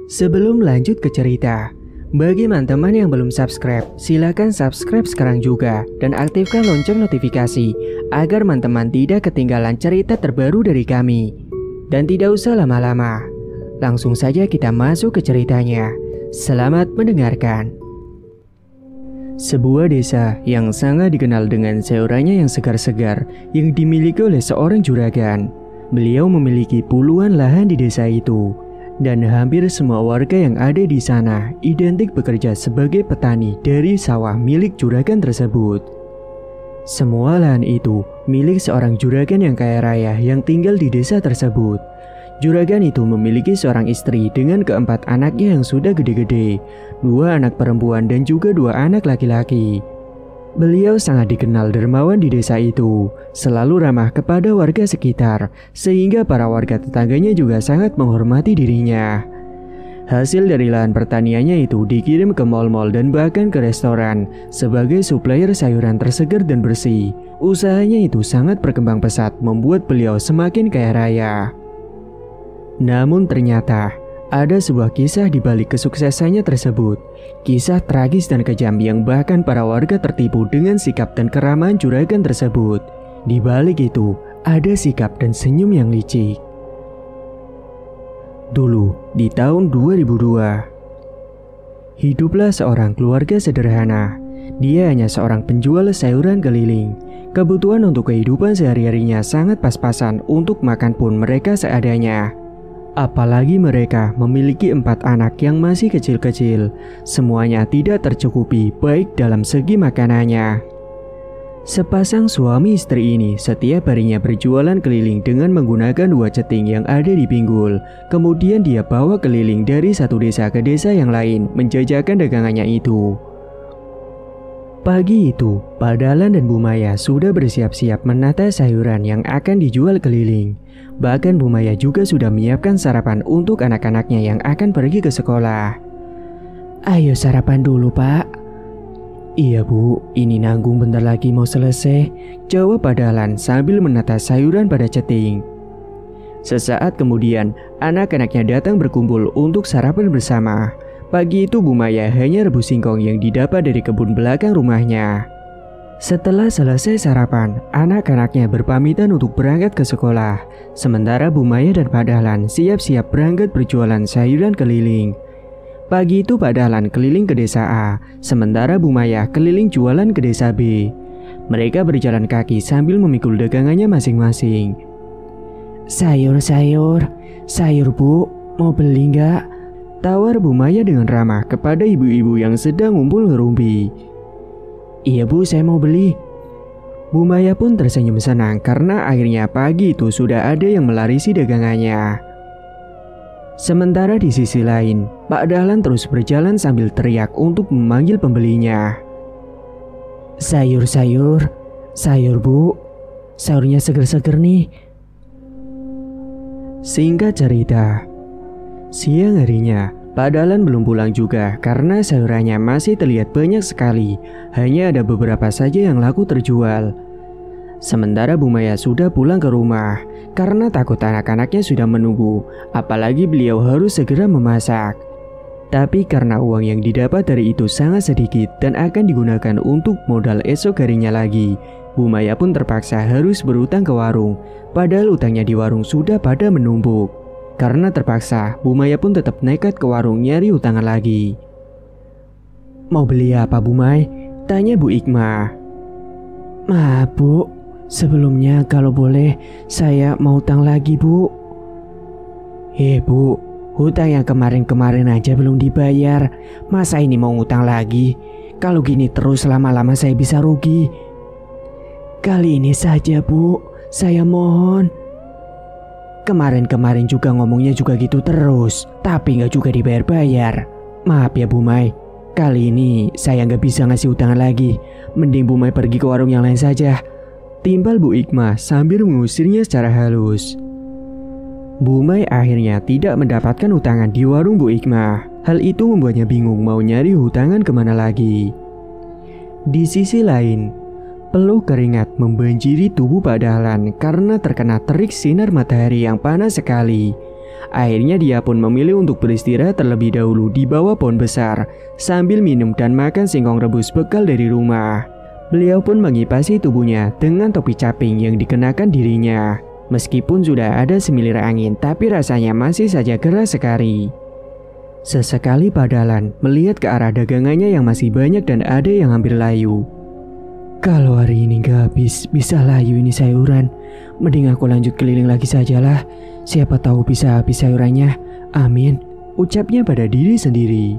Sebelum lanjut ke cerita, bagi teman-teman yang belum subscribe, silakan subscribe sekarang juga dan aktifkan lonceng notifikasi agar teman-teman tidak ketinggalan cerita terbaru dari kami. Dan tidak usah lama-lama, langsung saja kita masuk ke ceritanya. Selamat mendengarkan. Sebuah desa yang sangat dikenal dengan sayurannya yang segar-segar yang dimiliki oleh seorang juragan. Beliau memiliki puluhan lahan di desa itu. Dan hampir semua warga yang ada di sana identik bekerja sebagai petani dari sawah milik juragan tersebut. Semua lahan itu milik seorang juragan yang kaya raya yang tinggal di desa tersebut. Juragan itu memiliki seorang istri dengan keempat anaknya yang sudah gede-gede, 2 anak perempuan dan juga 2 anak laki-laki. Beliau sangat dikenal dermawan di desa itu, selalu ramah kepada warga sekitar, sehingga para warga tetangganya juga sangat menghormati dirinya. Hasil dari lahan pertaniannya itu dikirim ke mal-mal dan bahkan ke restoran sebagai supplier sayuran tersegar dan bersih. Usahanya itu sangat berkembang pesat, membuat beliau semakin kaya raya. Namun ternyata ada sebuah kisah di balik kesuksesannya tersebut. Kisah tragis dan kejam yang bahkan para warga tertipu dengan sikap dan keramahan juragan tersebut. Di balik itu, ada sikap dan senyum yang licik. Dulu, di tahun 2002, hiduplah seorang keluarga sederhana. Dia hanya seorang penjual sayuran keliling. Kebutuhan untuk kehidupan sehari-harinya sangat pas-pasan, untuk makan pun mereka seadanya. Apalagi mereka memiliki 4 anak yang masih kecil-kecil. Semuanya tidak tercukupi baik dalam segi makanannya. Sepasang suami istri ini setiap harinya berjualan keliling dengan menggunakan 2 ceting yang ada di pinggul. Kemudian dia bawa keliling dari satu desa ke desa yang lain menjajakan dagangannya itu. Pagi itu, Pak Dahlan dan Bu Maya sudah bersiap-siap menata sayuran yang akan dijual keliling. Bahkan Bu Maya juga sudah menyiapkan sarapan untuk anak-anaknya yang akan pergi ke sekolah. "Ayo sarapan dulu, Pak." "Iya, Bu, ini nanggung bentar lagi mau selesai," jawab Pak Dahlan sambil menata sayuran pada ceting. Sesaat kemudian, anak-anaknya datang berkumpul untuk sarapan bersama. Pagi itu Bu Maya hanya rebus singkong yang didapat dari kebun belakang rumahnya. Setelah selesai sarapan, anak-anaknya berpamitan untuk berangkat ke sekolah. Sementara Bu Maya dan Pak Dahlan siap-siap berangkat berjualan sayuran keliling. Pagi itu Pak Dahlan keliling ke desa A, sementara Bu Maya keliling jualan ke desa B. Mereka berjalan kaki sambil memikul dagangannya masing-masing. Sayur Bu, mau beli nggak?" tawar Bu Maya dengan ramah kepada ibu-ibu yang sedang ngumpul ngerumpi. "Iya Bu, saya mau beli." Bu Maya pun tersenyum senang karena akhirnya pagi itu sudah ada yang melarisi dagangannya. Sementara di sisi lain, Pak Dahlan terus berjalan sambil teriak untuk memanggil pembelinya. Sayur Bu, sayurnya seger-seger nih." Singkat cerita, siang harinya Pak Dahlan belum pulang juga karena sayurannya masih terlihat banyak sekali. Hanya ada beberapa saja yang laku terjual. Sementara Bu Maya sudah pulang ke rumah karena takut anak-anaknya sudah menunggu. Apalagi beliau harus segera memasak. Tapi karena uang yang didapat dari itu sangat sedikit dan akan digunakan untuk modal esok harinya lagi, Bu Maya pun terpaksa harus berutang ke warung. Padahal utangnya di warung sudah pada menumpuk. Karena terpaksa, Bu Maya pun tetap nekat ke warung nyari utangan lagi. "Mau beli apa Bu May?" tanya Bu Ikma. "Maaf Bu, sebelumnya kalau boleh saya mau utang lagi Bu." Bu, hutang yang kemarin-kemarin aja belum dibayar. Masa ini mau ngutang lagi? Kalau gini terus lama-lama saya bisa rugi." "Kali ini saja Bu, saya mohon." "Kemarin-kemarin juga ngomongnya juga gitu terus, tapi nggak juga dibayar-bayar. Maaf ya Bu May, kali ini saya nggak bisa ngasih utangan lagi. Mending Bu May pergi ke warung yang lain saja," timpal Bu Ikma sambil mengusirnya secara halus. Bu May akhirnya tidak mendapatkan utangan di warung Bu Ikma. Hal itu membuatnya bingung mau nyari utangan kemana lagi. Di sisi lain, peluh keringat membanjiri tubuh Pak Dahlan karena terkena terik sinar matahari yang panas sekali. Akhirnya dia pun memilih untuk beristirahat terlebih dahulu di bawah pohon besar sambil minum dan makan singkong rebus bekal dari rumah. Beliau pun mengipasi tubuhnya dengan topi caping yang dikenakan dirinya. Meskipun sudah ada semilir angin, tapi rasanya masih saja keras sekali. Sesekali Pak Dahlan melihat ke arah dagangannya yang masih banyak dan ada yang hampir layu. Kalau hari ini gak habis, bisa layu ini sayuran. Mending aku lanjut keliling lagi sajalah. Siapa tahu bisa habis sayurannya. Amin, ucapnya pada diri sendiri.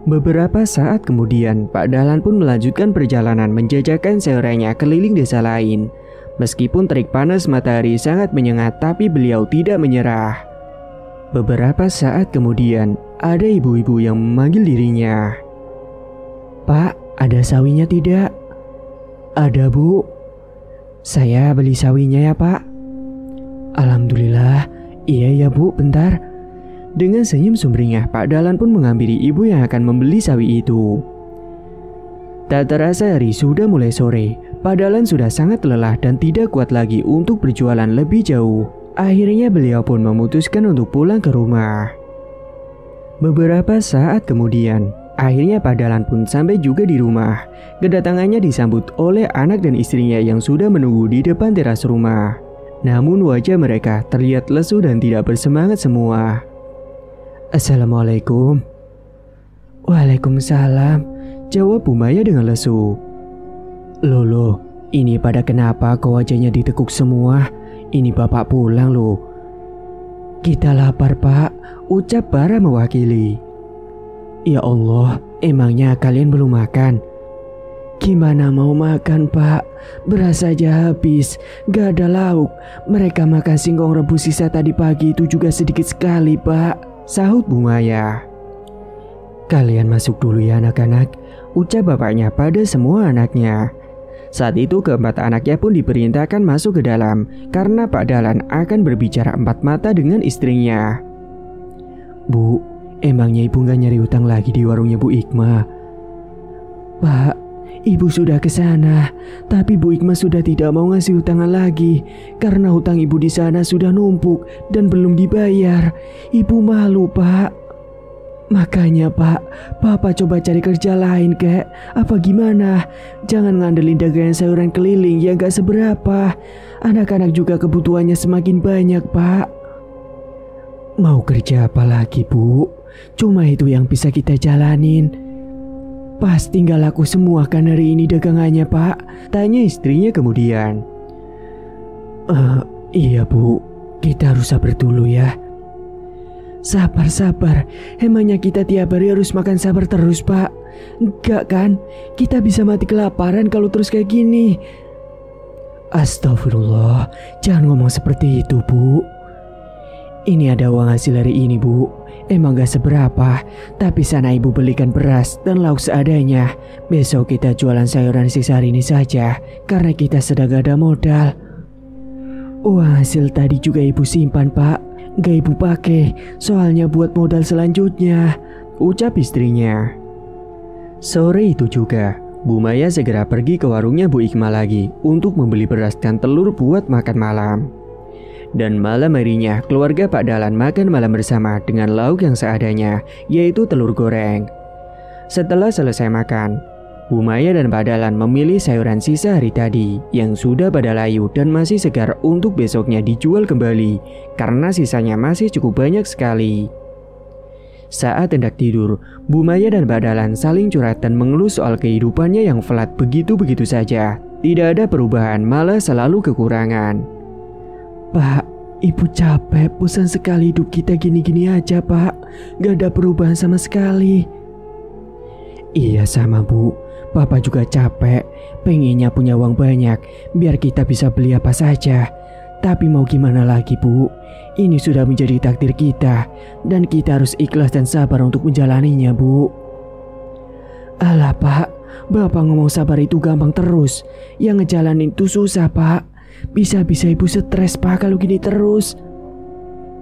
Beberapa saat kemudian, Pak Dahlan pun melanjutkan perjalanan menjajakan sayurannya keliling desa lain. Meskipun terik panas matahari sangat menyengat, tapi beliau tidak menyerah. Beberapa saat kemudian, ada ibu-ibu yang memanggil dirinya. Pak, ada sawinya tidak? Ada Bu. Saya beli sawinya ya Pak. Alhamdulillah, iya ya Bu, bentar. Dengan senyum sumringah, Pak Dahlan pun menghampiri ibu yang akan membeli sawi itu. Tak terasa hari sudah mulai sore. Pak Dahlan sudah sangat lelah dan tidak kuat lagi untuk berjualan lebih jauh. Akhirnya beliau pun memutuskan untuk pulang ke rumah. Beberapa saat kemudian, akhirnya Pak Dahlan pun sampai juga di rumah. Kedatangannya disambut oleh anak dan istrinya yang sudah menunggu di depan teras rumah. Namun wajah mereka terlihat lesu dan tidak bersemangat semua. Assalamualaikum. Waalaikumsalam, jawab Bu Maya dengan lesu. Loh, ini pada kenapa kok wajahnya ditekuk semua? Ini bapak pulang loh. Kita lapar Pak, ucap Bara mewakili. Ya Allah, emangnya kalian belum makan? Gimana mau makan Pak? Beras saja habis, gak ada lauk. Mereka makan singkong rebus sisa tadi pagi itu juga sedikit sekali Pak, sahut Bu Maya. Kalian masuk dulu ya anak-anak, ucap bapaknya pada semua anaknya. Saat itu keempat anaknya pun diperintahkan masuk ke dalam karena Pak Dahlan akan berbicara empat mata dengan istrinya. Bu, emangnya ibu gak nyari utang lagi di warungnya Bu Ikma? Pak, ibu sudah ke sana, tapi Bu Ikma sudah tidak mau ngasih utangan lagi karena hutang ibu di sana sudah numpuk dan belum dibayar. Ibu malu Pak. Makanya Pak, Papa coba cari kerja lain kek. Apa gimana? Jangan ngandelin dagangan sayuran keliling yang gak seberapa. Anak-anak juga kebutuhannya semakin banyak Pak. Mau kerja apa lagi Bu? Cuma itu yang bisa kita jalanin. Pasti tinggal laku semua kan hari ini dagangannya Pak? Tanya istrinya kemudian. Iya Bu, kita harus sabar dulu ya. Sabar, emangnya kita tiap hari harus makan sabar terus Pak? Enggak kan, kita bisa mati kelaparan kalau terus kayak gini. Astagfirullah, jangan ngomong seperti itu Bu. Ini ada uang hasil hari ini Bu, emang gak seberapa, tapi sana ibu belikan beras dan lauk seadanya. Besok kita jualan sayuran sisa hari ini saja, karena kita sedang gak ada modal. Uang hasil tadi juga ibu simpan Pak, gak ibu pakai, soalnya buat modal selanjutnya, ucap istrinya. Sore itu juga, Bu Maya segera pergi ke warungnya Bu Ikma lagi untuk membeli beras dan telur buat makan malam. Dan malam harinya, keluarga Pak Dahlan makan malam bersama dengan lauk yang seadanya, yaitu telur goreng. Setelah selesai makan, Bu Maya dan Pak Dahlan memilih sayuran sisa hari tadi yang sudah pada layu dan masih segar untuk besoknya dijual kembali karena sisanya masih cukup banyak sekali. Saat hendak tidur, Bu Maya dan Pak Dahlan saling curhat dan mengeluh soal kehidupannya yang flat begitu-begitu saja. Tidak ada perubahan, malah selalu kekurangan. Pak, ibu capek, bosan sekali hidup kita gini-gini aja Pak. Gak ada perubahan sama sekali. Iya sama Bu, Papa juga capek, pengennya punya uang banyak biar kita bisa beli apa saja. Tapi mau gimana lagi Bu, ini sudah menjadi takdir kita dan kita harus ikhlas dan sabar untuk menjalaninya Bu. Alah Pak, Bapak ngomong sabar itu gampang terus, yang ngejalanin itu susah Pak. Bisa-bisa ibu stres Pak kalau gini terus.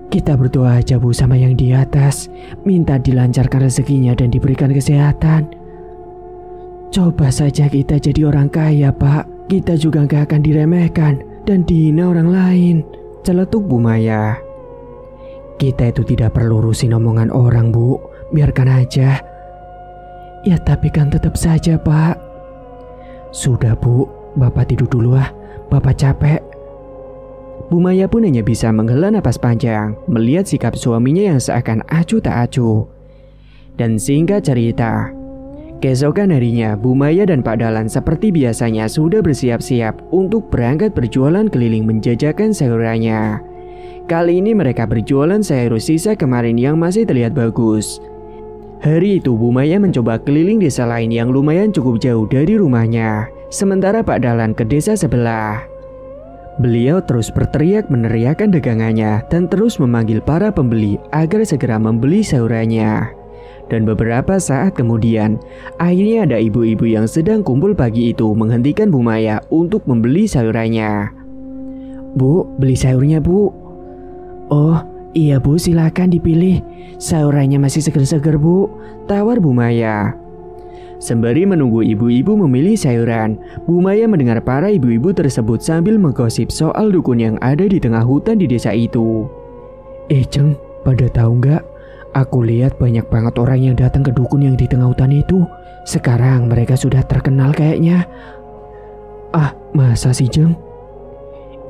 Kita berdoa aja Bu sama yang di atas, minta dilancarkan rezekinya dan diberikan kesehatan. Coba saja kita jadi orang kaya Pak, kita juga gak akan diremehkan dan dihina orang lain, celetuk Bu Maya. Kita itu tidak perlu urusin omongan orang, Bu. Biarkan aja. Ya tapi kan tetap saja, Pak. Sudah, Bu. Bapak tidur dulu ah. Bapak capek. Bu Maya pun hanya bisa menghela napas panjang melihat sikap suaminya yang seakan acuh tak acuh. Dan singkat cerita, keesokan harinya Bu Maya dan Pak Dahlan seperti biasanya sudah bersiap-siap untuk berangkat berjualan keliling menjajakan sayurannya. Kali ini mereka berjualan sayur sisa kemarin yang masih terlihat bagus. Hari itu Bu Maya mencoba keliling desa lain yang lumayan cukup jauh dari rumahnya, sementara Pak Dahlan ke desa sebelah. Beliau terus berteriak meneriakkan dagangannya dan terus memanggil para pembeli agar segera membeli sayurannya. Dan beberapa saat kemudian, akhirnya ada ibu-ibu yang sedang kumpul pagi itu menghentikan Bu Maya untuk membeli sayurannya. Bu, beli sayurnya, Bu. Oh, iya Bu, silakan dipilih. Sayurannya masih seger-seger, Bu. Tawar Bu Maya. Sembari menunggu ibu-ibu memilih sayuran, Bu Maya mendengar para ibu-ibu tersebut sambil menggosip soal dukun yang ada di tengah hutan di desa itu. Ceng, pada tahu nggak? Aku lihat banyak banget orang yang datang ke dukun yang di tengah hutan itu. Sekarang mereka sudah terkenal kayaknya. Ah, masa sih, Jeng?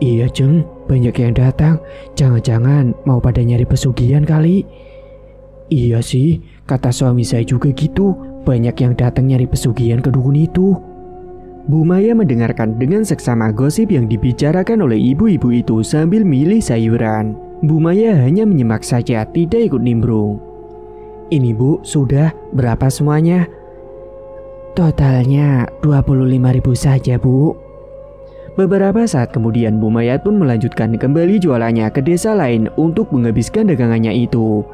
Iya, Jeng, banyak yang datang. Jangan-jangan mau pada nyari pesugihan kali. Iya sih, kata suami saya juga gitu. Banyak yang datang nyari pesugihan ke dukun itu. Bu Maya mendengarkan dengan seksama gosip yang dibicarakan oleh ibu-ibu itu sambil milih sayuran. Bu Maya hanya menyimak saja, tidak ikut nimbrung. Ini Bu, sudah berapa semuanya? Totalnya 25.000 saja, Bu. Beberapa saat kemudian Bu Maya pun melanjutkan kembali jualannya ke desa lain untuk menghabiskan dagangannya itu.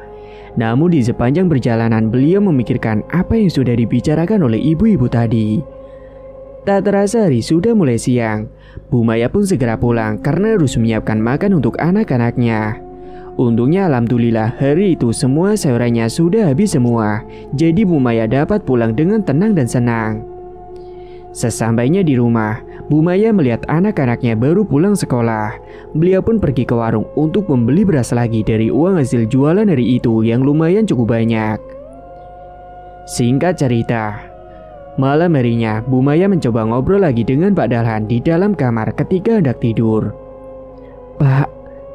Namun di sepanjang perjalanan beliau memikirkan apa yang sudah dibicarakan oleh ibu-ibu tadi. Tak terasa hari sudah mulai siang. Bu Maya pun segera pulang karena harus menyiapkan makan untuk anak-anaknya. Untungnya alhamdulillah hari itu semua sayurannya sudah habis semua. Jadi Bu Maya dapat pulang dengan tenang dan senang. Sesampainya di rumah, Bu Maya melihat anak-anaknya baru pulang sekolah. Beliau pun pergi ke warung untuk membeli beras lagi dari uang hasil jualan hari itu yang lumayan cukup banyak. Singkat cerita, malam harinya Bu Maya mencoba ngobrol lagi dengan Pak Dahlan di dalam kamar ketika hendak tidur. Pak,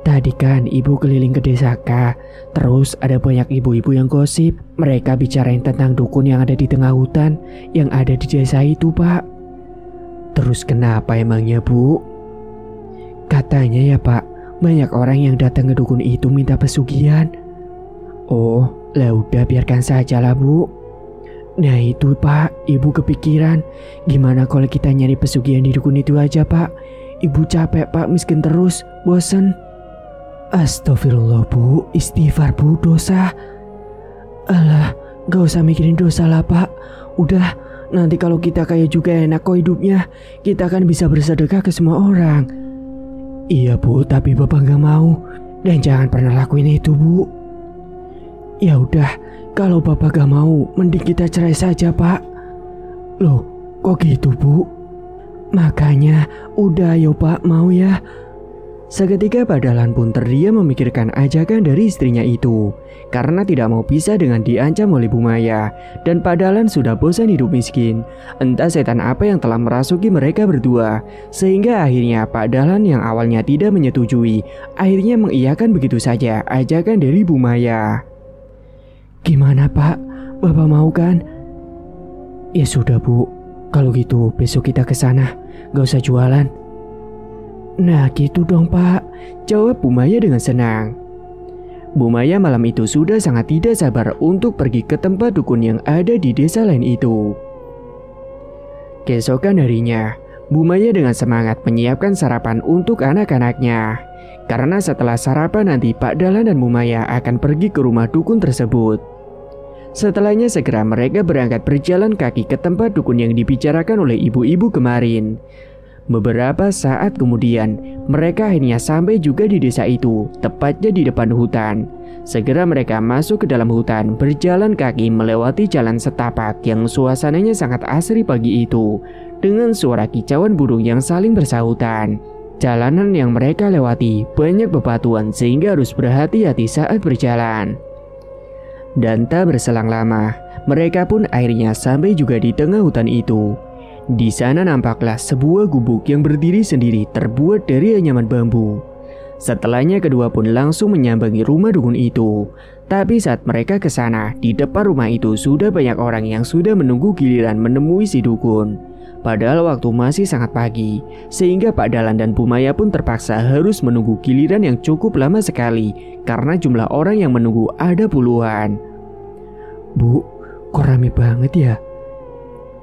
tadi kan ibu keliling ke desa K. Terus ada banyak ibu-ibu yang gosip. Mereka bicarain tentang dukun yang ada di tengah hutan yang ada di desa itu, Pak. Terus kenapa emangnya, Bu? Katanya ya, Pak, banyak orang yang datang ke dukun itu minta pesugihan. Oh, lah udah biarkan saja lah, Bu. Nah itu, Pak, ibu kepikiran. Gimana kalau kita nyari pesugihan di dukun itu aja, Pak? Ibu capek, Pak, miskin terus, bosan. Astagfirullah, Bu, istighfar, Bu, dosa. Alah, gak usah mikirin dosa lah, Pak. Udah, nanti kalau kita kaya juga enak kok hidupnya. Kita kan bisa bersedekah ke semua orang. Iya, Bu, tapi Bapak gak mau. Dan jangan pernah lakuin itu, Bu. Ya udah, kalau Bapak gak mau, mending kita cerai saja, Pak. Loh, kok gitu, Bu? Makanya, udah ayo Pak, mau ya. Seketika Pak Dahlan pun terdiam memikirkan ajakan dari istrinya itu. Karena tidak mau pisah dengan diancam oleh Bu Maya. Dan Pak Dahlan sudah bosan hidup miskin. Entah setan apa yang telah merasuki mereka berdua. Sehingga akhirnya Pak Dahlan yang awalnya tidak menyetujui, akhirnya mengiyakan begitu saja ajakan dari Bu Maya. Gimana, Pak? Bapak mau kan? Ya sudah, Bu. Kalau gitu besok kita ke sana. Gak usah jualan. Nah gitu dong, Pak, jawab Bu Maya dengan senang. Bu Maya malam itu sudah sangat tidak sabar untuk pergi ke tempat dukun yang ada di desa lain itu. Keesokan harinya, Bu Maya dengan semangat menyiapkan sarapan untuk anak-anaknya. Karena setelah sarapan nanti Pak Dahlan dan Bu Maya akan pergi ke rumah dukun tersebut. Setelahnya segera mereka berangkat berjalan kaki ke tempat dukun yang dibicarakan oleh ibu-ibu kemarin. Beberapa saat kemudian, mereka akhirnya sampai juga di desa itu, tepatnya di depan hutan. Segera mereka masuk ke dalam hutan, berjalan kaki melewati jalan setapak yang suasananya sangat asri pagi itu, dengan suara kicauan burung yang saling bersahutan. Jalanan yang mereka lewati banyak bebatuan sehingga harus berhati-hati saat berjalan. Dan tak berselang lama, mereka pun akhirnya sampai juga di tengah hutan itu. Di sana nampaklah sebuah gubuk yang berdiri sendiri terbuat dari anyaman bambu. Setelahnya kedua pun langsung menyambangi rumah dukun itu. Tapi saat mereka ke sana, di depan rumah itu sudah banyak orang yang sudah menunggu giliran menemui si dukun. Padahal waktu masih sangat pagi, sehingga Pak Dahlan dan Bu Maya pun terpaksa harus menunggu giliran yang cukup lama sekali karena jumlah orang yang menunggu ada puluhan. Bu, kok rame banget ya?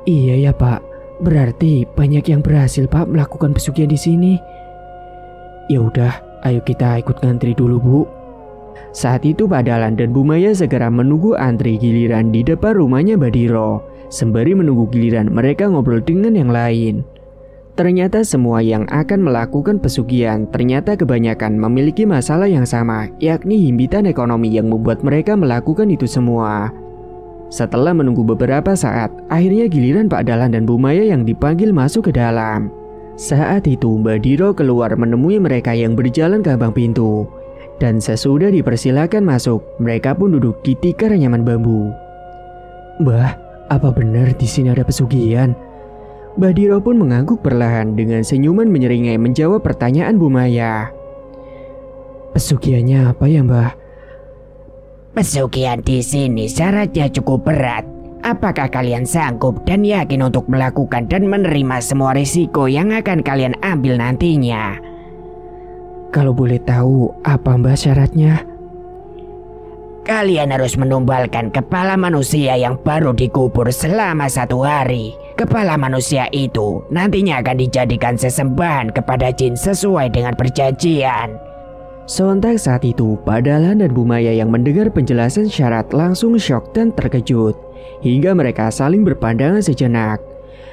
Iya ya Pak, berarti banyak yang berhasil Pak melakukan pesugihan di sini. Ya udah, ayo kita ikut ngantri dulu Bu. Saat itu Pak Dahlan dan Bu Maya segera menunggu antri giliran di depan rumahnya Badiro. Sembari menunggu giliran mereka ngobrol dengan yang lain. Ternyata semua yang akan melakukan pesugihan ternyata kebanyakan memiliki masalah yang sama, yakni himpitan ekonomi yang membuat mereka melakukan itu semua. Setelah menunggu beberapa saat, akhirnya giliran Pak Dahlan dan Bu Maya yang dipanggil masuk ke dalam. Saat itu Badiro keluar menemui mereka yang berjalan ke ambang pintu. Dan sesudah dipersilakan masuk, mereka pun duduk di tikar anyaman bambu. Mbah, apa benar di sini ada pesugihan? Badiro pun mengangguk perlahan dengan senyuman menyeringai menjawab pertanyaan Bu Maya. Pesugihannya apa ya Mbah? Pesugihan di sini syaratnya cukup berat. Apakah kalian sanggup dan yakin untuk melakukan dan menerima semua risiko yang akan kalian ambil nantinya? Kalau boleh tahu, apa Mbah syaratnya? Kalian harus menumbalkan kepala manusia yang baru dikubur selama 1 hari. Kepala manusia itu nantinya akan dijadikan sesembahan kepada jin sesuai dengan perjanjian. Sontak saat itu, Pak Dahlan dan Bu Maya yang mendengar penjelasan syarat langsung syok dan terkejut. Hingga mereka saling berpandangan sejenak.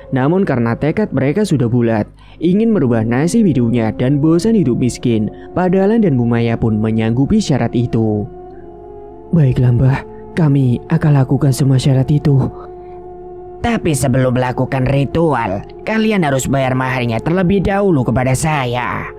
Namun karena tekad mereka sudah bulat, ingin merubah nasib hidupnya dan bosan hidup miskin, Pak Dahlan dan Bu Maya pun menyanggupi syarat itu. Baiklah Mbah, kami akan lakukan semua syarat itu. Tapi sebelum melakukan ritual, kalian harus bayar maharnya terlebih dahulu kepada saya.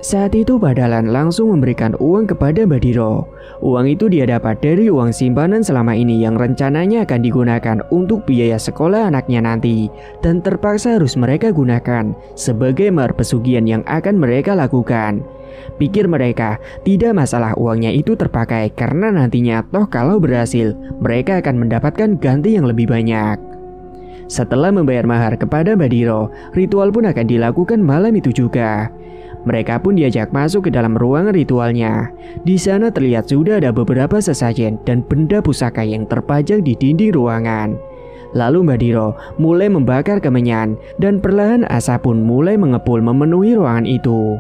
Saat itu Pak Dahlan langsung memberikan uang kepada Badiro. Uang itu dia dapat dari uang simpanan selama ini yang rencananya akan digunakan untuk biaya sekolah anaknya nanti. Dan terpaksa harus mereka gunakan sebagai mahar pesugihan yang akan mereka lakukan. Pikir mereka tidak masalah uangnya itu terpakai karena nantinya toh kalau berhasil mereka akan mendapatkan ganti yang lebih banyak. Setelah membayar mahar kepada Badiro, ritual pun akan dilakukan malam itu juga. Mereka pun diajak masuk ke dalam ruangan ritualnya. Di sana terlihat sudah ada beberapa sesajen dan benda pusaka yang terpajang di dinding ruangan. Lalu Badiro mulai membakar kemenyan dan perlahan asap pun mulai mengepul memenuhi ruangan itu.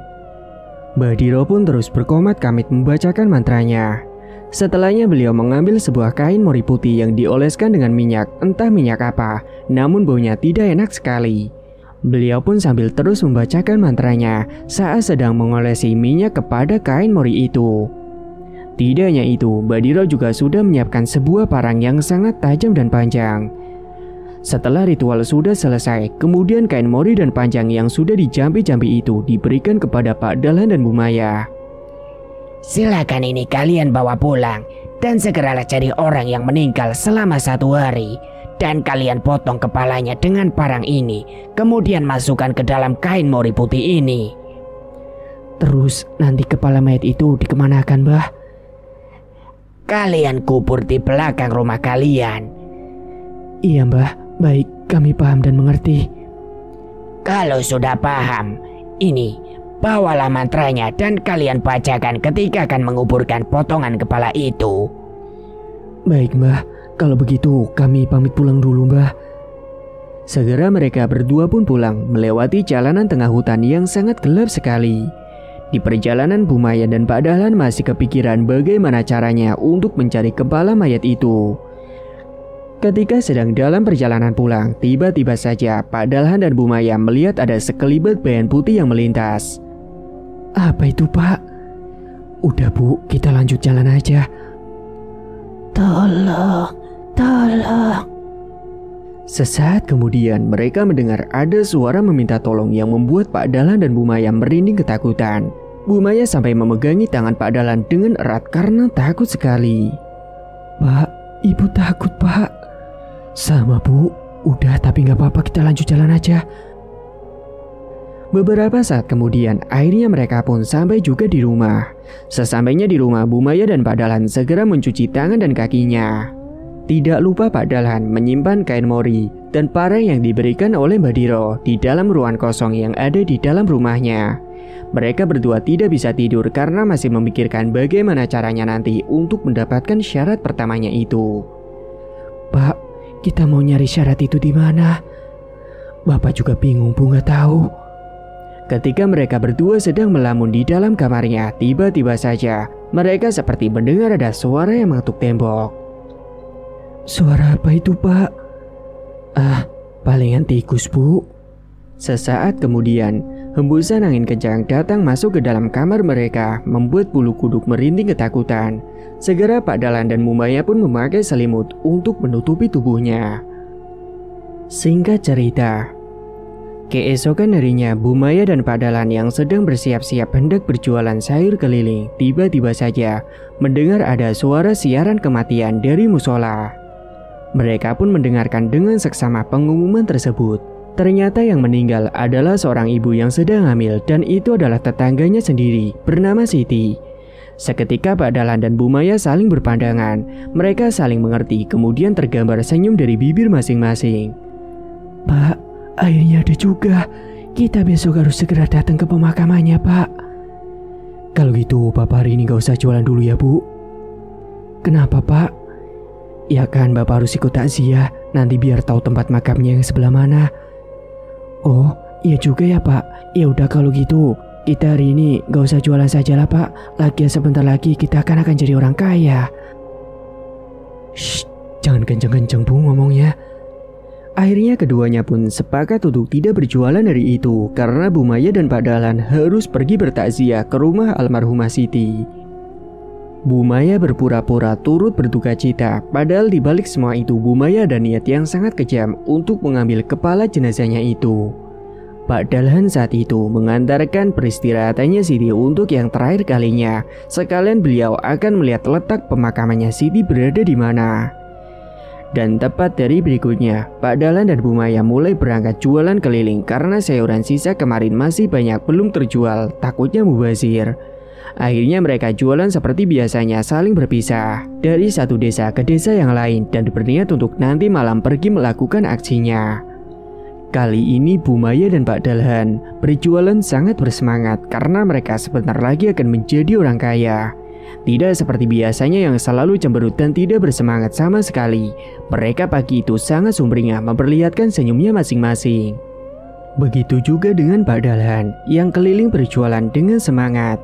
Badiro pun terus berkomat-kamit membacakan mantranya. Setelahnya beliau mengambil sebuah kain mori putih yang dioleskan dengan minyak, entah minyak apa, namun baunya tidak enak sekali. Beliau pun sambil terus membacakan mantranya saat sedang mengolesi minyak kepada kain mori itu. Tidak hanya itu, Badiro juga sudah menyiapkan sebuah parang yang sangat tajam dan panjang. Setelah ritual sudah selesai, kemudian kain mori dan panjang yang sudah dijampi-jampi itu diberikan kepada Pak Dahlan dan Bu Maya. Silakan ini kalian bawa pulang dan segeralah cari orang yang meninggal selama 1 hari. Dan kalian potong kepalanya dengan parang ini, kemudian masukkan ke dalam kain mori putih ini. Terus nanti kepala mayat itu dikemanakan Mbah? Kalian kubur di belakang rumah kalian. Iya Mbah, baik, kami paham dan mengerti. Kalau sudah paham, ini bawalah mantranya dan kalian bacakan ketika akan menguburkan potongan kepala itu. Baik Mbah, kalau begitu kami pamit pulang dulu Mbah. Segera mereka berdua pun pulang melewati jalanan tengah hutan yang sangat gelap sekali. Di perjalanan Bu Maya dan Pak Dahlan masih kepikiran bagaimana caranya untuk mencari kepala mayat itu. Ketika sedang dalam perjalanan pulang, tiba-tiba saja Pak Dahlan dan Bu Maya melihat ada sekelibat bayangan putih yang melintas. Apa itu Pak? Udah Bu, kita lanjut jalan aja. Tolong. Sesaat kemudian mereka mendengar ada suara meminta tolong yang membuat Pak Dahlan dan Bu Maya merinding ketakutan. Bu Maya sampai memegangi tangan Pak Dahlan dengan erat karena takut sekali. Pak, Ibu takut Pak. Sama Bu, udah tapi gak apa-apa, kita lanjut jalan aja. Beberapa saat kemudian akhirnya mereka pun sampai juga di rumah. Sesampainya di rumah, Bu Maya dan Pak Dahlan segera mencuci tangan dan kakinya. Tidak lupa Pak Dahlan menyimpan kain mori dan parang yang diberikan oleh Mbak Diro di dalam ruangan kosong yang ada di dalam rumahnya. Mereka berdua tidak bisa tidur karena masih memikirkan bagaimana caranya nanti untuk mendapatkan syarat pertamanya itu. Pak, kita mau nyari syarat itu di mana? Bapak juga bingung, Bu, nggak tahu. Ketika mereka berdua sedang melamun di dalam kamarnya, tiba-tiba saja mereka seperti mendengar ada suara yang mengetuk tembok. Suara apa itu, Pak? Palingan tikus, Bu. Sesaat kemudian, hembusan angin kencang datang masuk ke dalam kamar mereka, membuat bulu kuduk merinding ketakutan. Segera Pak Dahlan dan Bu Maya pun memakai selimut untuk menutupi tubuhnya. Singkat cerita, keesokan harinya Bu Maya dan Pak Dahlan yang sedang bersiap-siap hendak berjualan sayur keliling, tiba-tiba saja mendengar ada suara siaran kematian dari musola. Mereka pun mendengarkan dengan seksama pengumuman tersebut. Ternyata yang meninggal adalah seorang ibu yang sedang hamil dan itu adalah tetangganya sendiri bernama Siti. Seketika Pak Dahlan dan Bu Maya saling berpandangan. Mereka saling mengerti, kemudian tergambar senyum dari bibir masing-masing. Pak, akhirnya ada juga. Kita besok harus segera datang ke pemakamannya, Pak. Kalau gitu Bapak hari ini gak usah jualan dulu ya, Bu. Kenapa, Pak? Ya kan Bapak harus ikut takziah, nanti biar tahu tempat makamnya yang sebelah mana. Oh, iya juga ya Pak. Ya udah kalau gitu, kita hari ini gak usah jualan saja lah Pak. Lagian sebentar lagi kita akan jadi orang kaya. Shh, jangan kenceng-kenceng Bu ngomongnya. Akhirnya keduanya pun sepakat untuk tidak berjualan hari itu karena Bu Maya dan Pak Dahlan harus pergi bertakziah ke rumah almarhumah Siti. Bu Maya berpura-pura turut berduka cita, padahal di balik semua itu Bu Maya ada niat yang sangat kejam untuk mengambil kepala jenazahnya itu. Pak Dahlan saat itu mengantarkan peristirahatannya Siti untuk yang terakhir kalinya. Sekalian beliau akan melihat letak pemakamannya Siti berada di mana. Dan tepat dari berikutnya, Pak Dahlan dan Bu Maya mulai berangkat jualan keliling karena sayuran sisa kemarin masih banyak belum terjual, takutnya mubazir. Akhirnya mereka jualan seperti biasanya saling berpisah dari satu desa ke desa yang lain dan berniat untuk nanti malam pergi melakukan aksinya. Kali ini Bu Maya dan Pak Dahlan berjualan sangat bersemangat karena mereka sebentar lagi akan menjadi orang kaya. Tidak seperti biasanya yang selalu cemberut dan tidak bersemangat sama sekali. Mereka pagi itu sangat sumringah memperlihatkan senyumnya masing-masing. Begitu juga dengan Pak Dahlan yang keliling berjualan dengan semangat.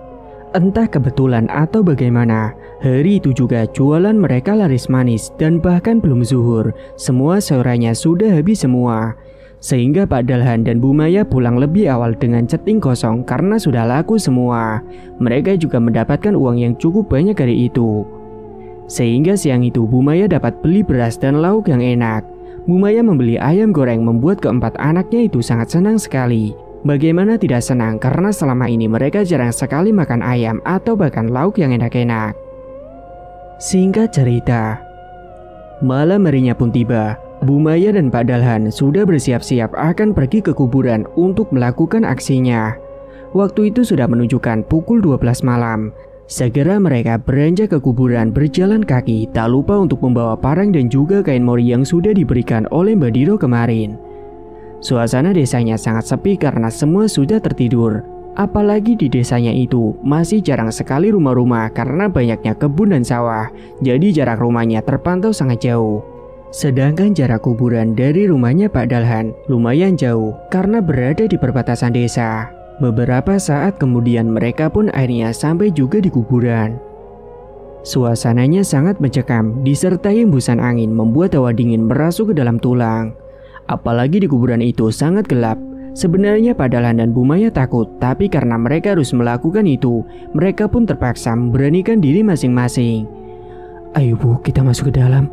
Entah kebetulan atau bagaimana, hari itu juga jualan mereka laris manis dan bahkan belum zuhur, semua sayurannya sudah habis semua. Sehingga Pak Dahlan dan Bu Maya pulang lebih awal dengan ceting kosong karena sudah laku semua. Mereka juga mendapatkan uang yang cukup banyak hari itu. Sehingga siang itu Bu Maya dapat beli beras dan lauk yang enak. Bu Maya membeli ayam goreng membuat keempat anaknya itu sangat senang sekali. Bagaimana tidak senang karena selama ini mereka jarang sekali makan ayam atau bahkan lauk yang enak-enak. Singkat cerita, malam harinya pun tiba. Bu Maya dan Pak Dahlan sudah bersiap-siap akan pergi ke kuburan untuk melakukan aksinya. Waktu itu sudah menunjukkan pukul 12 malam. Segera mereka beranjak ke kuburan berjalan kaki, tak lupa untuk membawa parang dan juga kain mori yang sudah diberikan oleh Mbak Diro kemarin. Suasana desanya sangat sepi karena semua sudah tertidur. Apalagi di desanya itu masih jarang sekali rumah-rumah karena banyaknya kebun dan sawah. Jadi jarak rumahnya terpantau sangat jauh. Sedangkan jarak kuburan dari rumahnya Pak Dahlan lumayan jauh karena berada di perbatasan desa. Beberapa saat kemudian mereka pun akhirnya sampai juga di kuburan. Suasananya sangat mencekam disertai hembusan angin membuat hawa dingin merasuk ke dalam tulang. Apalagi di kuburan itu sangat gelap. Sebenarnya Pak Dahlan dan Bu Maya takut, tapi karena mereka harus melakukan itu, mereka pun terpaksa memberanikan diri masing-masing. Ayo Bu, kita masuk ke dalam.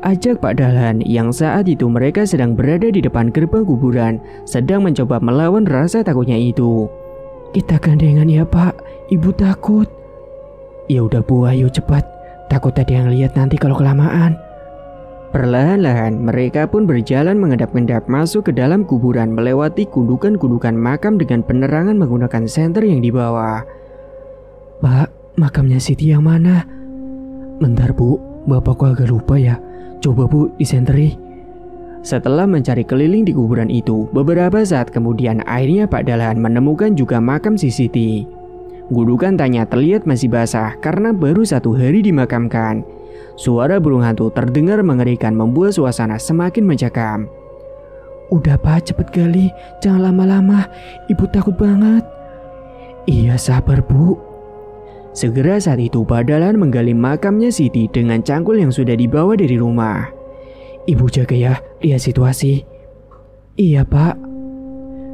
ajak Pak Dahlan yang saat itu mereka sedang berada di depan gerbang kuburan, sedang mencoba melawan rasa takutnya itu. Kita gandengan ya Pak, Ibu takut. Ya udah Bu, ayo cepat. Takut ada yang lihat nanti kalau kelamaan. Perlahan-lahan mereka pun berjalan mengendap-endap masuk ke dalam kuburan melewati gundukan-gundukan makam dengan penerangan menggunakan senter yang dibawa. Pak, makamnya Siti yang mana? Bentar Bu, Bapakku agak lupa ya. Coba Bu disenteri. Setelah mencari keliling di kuburan itu, beberapa saat kemudian akhirnya Pak Dahlan menemukan juga makam si Siti. Gundukan tanya terlihat masih basah karena baru 1 hari dimakamkan. Suara burung hantu terdengar mengerikan membuat suasana semakin mencekam. Udah Pak, cepet gali, jangan lama-lama. Ibu takut banget. Iya sabar Bu. Segera saat itu Pak Dahlan menggali makamnya Siti dengan cangkul yang sudah dibawa dari rumah. Ibu jaga ya, lihat situasi. Iya Pak.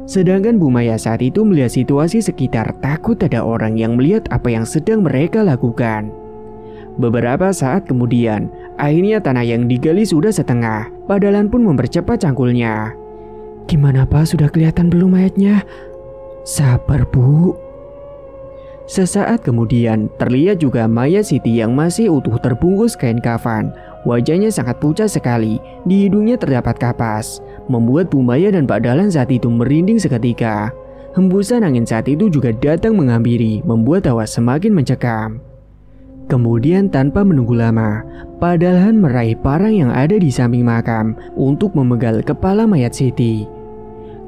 Sedangkan Bu Maya saat itu melihat situasi sekitar, takut ada orang yang melihat apa yang sedang mereka lakukan. Beberapa saat kemudian, akhirnya tanah yang digali sudah setengah. Pak Dahlan pun mempercepat cangkulnya. Gimana Pak, sudah kelihatan belum mayatnya? Sabar Bu. Sesaat kemudian, terlihat juga mayat Siti yang masih utuh terbungkus kain kafan. Wajahnya sangat pucat sekali, di hidungnya terdapat kapas, membuat Bu Maya dan Pak Dahlan saat itu merinding seketika. Hembusan angin saat itu juga datang menghampiri, membuat hawa semakin mencekam. Kemudian tanpa menunggu lama, Pak Dahlan meraih parang yang ada di samping makam untuk memegal kepala mayat Siti.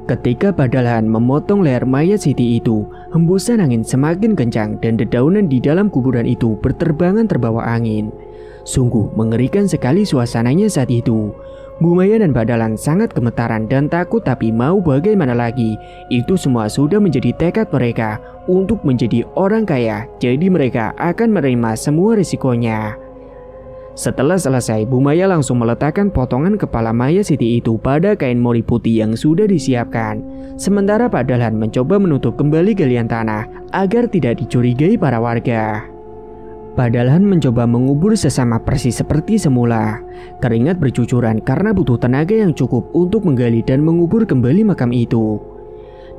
Ketika Pak Dahlan memotong leher mayat Siti itu, hembusan angin semakin kencang dan dedaunan di dalam kuburan itu berterbangan terbawa angin. Sungguh mengerikan sekali suasananya saat itu. Bu Maya dan Pak Dahlan sangat gemetaran dan takut, tapi mau bagaimana lagi? Itu semua sudah menjadi tekad mereka untuk menjadi orang kaya, jadi mereka akan menerima semua risikonya. Setelah selesai, Bu Maya langsung meletakkan potongan kepala mayat Siti itu pada kain mori putih yang sudah disiapkan. Sementara Pak Dahlan mencoba menutup kembali galian tanah agar tidak dicurigai para warga. Pak Dahlan mencoba mengubur sesama persis seperti semula. Keringat bercucuran karena butuh tenaga yang cukup untuk menggali dan mengubur kembali makam itu.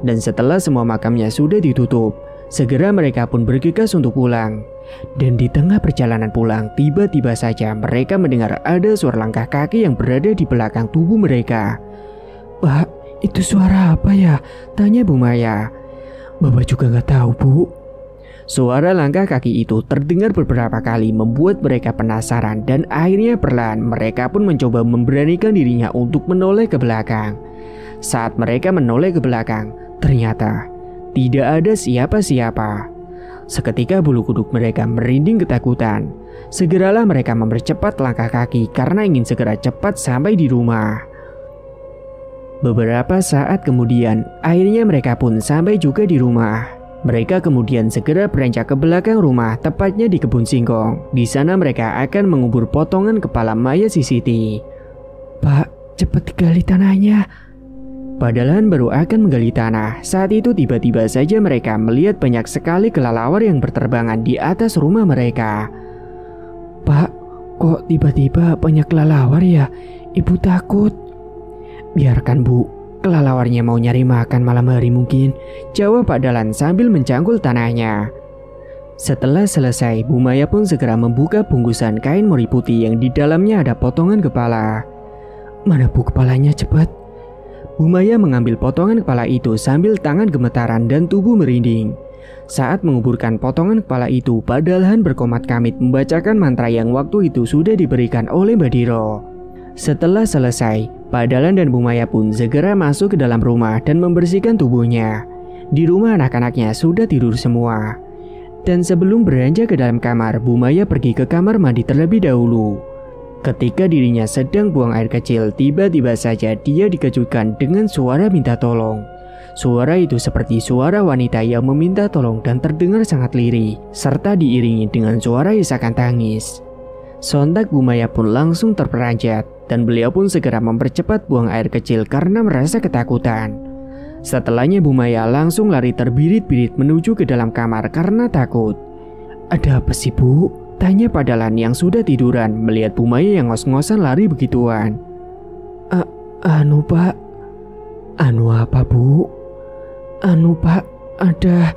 Dan setelah semua makamnya sudah ditutup, segera mereka pun bergegas untuk pulang. Dan di tengah perjalanan pulang, tiba-tiba saja mereka mendengar ada suara langkah kaki yang berada di belakang tubuh mereka. Pak, itu suara apa ya? Tanya Bu Maya. Bapak juga nggak tahu Bu. Suara langkah kaki itu terdengar beberapa kali membuat mereka penasaran dan akhirnya perlahan mereka pun mencoba memberanikan dirinya untuk menoleh ke belakang. Saat mereka menoleh ke belakang, ternyata tidak ada siapa-siapa. Seketika bulu kuduk mereka merinding ketakutan. Segeralah mereka mempercepat langkah kaki karena ingin segera cepat sampai di rumah. Beberapa saat kemudian, akhirnya mereka pun sampai juga di rumah. Mereka kemudian segera beranjak ke belakang rumah, tepatnya di kebun singkong. Di sana mereka akan mengubur potongan kepala mayat si Siti. Pak, cepat gali tanahnya. Pak Dahlan baru akan menggali tanah. Saat itu tiba-tiba saja mereka melihat banyak sekali kelelawar yang berterbangan di atas rumah mereka. Pak, kok tiba-tiba banyak kelelawar ya? Ibu takut. Biarkan Bu, kelelawarnya mau nyari makan malam hari mungkin, jawab Pak Dahlan sambil mencangkul tanahnya. Setelah selesai, Bu Maya pun segera membuka bungkusan kain mori putih yang di dalamnya ada potongan kepala. Mana Bu kepalanya, cepat. Bu Maya mengambil potongan kepala itu sambil tangan gemetaran dan tubuh merinding. Saat menguburkan potongan kepala itu, Pak Dahlan berkomat-kamit membacakan mantra yang waktu itu sudah diberikan oleh Mbak Diro. Setelah selesai, Pak Dahlan dan Bu Maya pun segera masuk ke dalam rumah dan membersihkan tubuhnya. Di rumah anak-anaknya sudah tidur semua. Dan sebelum beranjak ke dalam kamar, Bu Maya pergi ke kamar mandi terlebih dahulu. Ketika dirinya sedang buang air kecil, tiba-tiba saja dia dikejutkan dengan suara minta tolong. Suara itu seperti suara wanita yang meminta tolong dan terdengar sangat lirih, serta diiringi dengan suara isakan tangis. Sontak Bu Maya pun langsung terperanjat, dan beliau pun segera mempercepat buang air kecil karena merasa ketakutan. Setelahnya Bu Maya langsung lari terbirit-birit menuju ke dalam kamar karena takut. Ada apa sih Bu? Tanya Pak Dahlan yang sudah tiduran melihat Bu Maya yang ngos-ngosan lari begituan. Anu Pak. Anu apa Bu? Anu Pak, ada.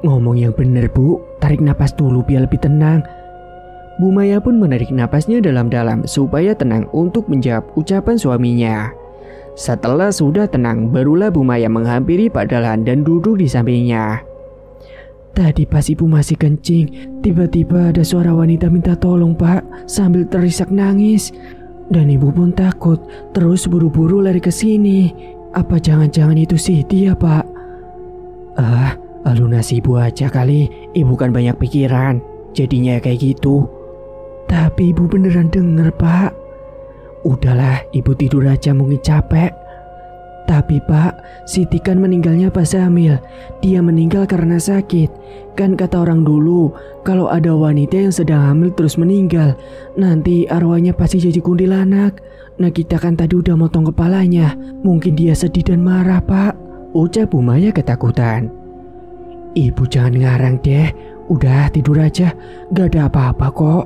Ngomong yang bener Bu, tarik napas dulu biar lebih tenang. Bu Maya pun menarik napasnya dalam-dalam supaya tenang untuk menjawab ucapan suaminya. Setelah sudah tenang, barulah Bu Maya menghampiri Pak Dahlan dan duduk di sampingnya. Tadi pas ibu masih kencing, tiba-tiba ada suara wanita minta tolong Pak, sambil terisak nangis. Dan ibu pun takut, terus buru-buru lari ke sini. Apa jangan-jangan itu Siti ya Pak? Lunas ibu aja kali, ibu kan banyak pikiran, jadinya kayak gitu. Tapi ibu beneran denger Pak. Udahlah, ibu tidur aja, mungkin capek. Tapi Pak, Siti kan meninggalnya pas hamil. Dia meninggal karena sakit. Kan kata orang dulu, kalau ada wanita yang sedang hamil terus meninggal, nanti arwahnya pasti jadi kuntilanak. Nah kita kan tadi udah motong kepalanya. Mungkin dia sedih dan marah Pak, ucap Bu Maya ketakutan. Ibu jangan ngarang deh. Udah tidur aja, gak ada apa-apa kok.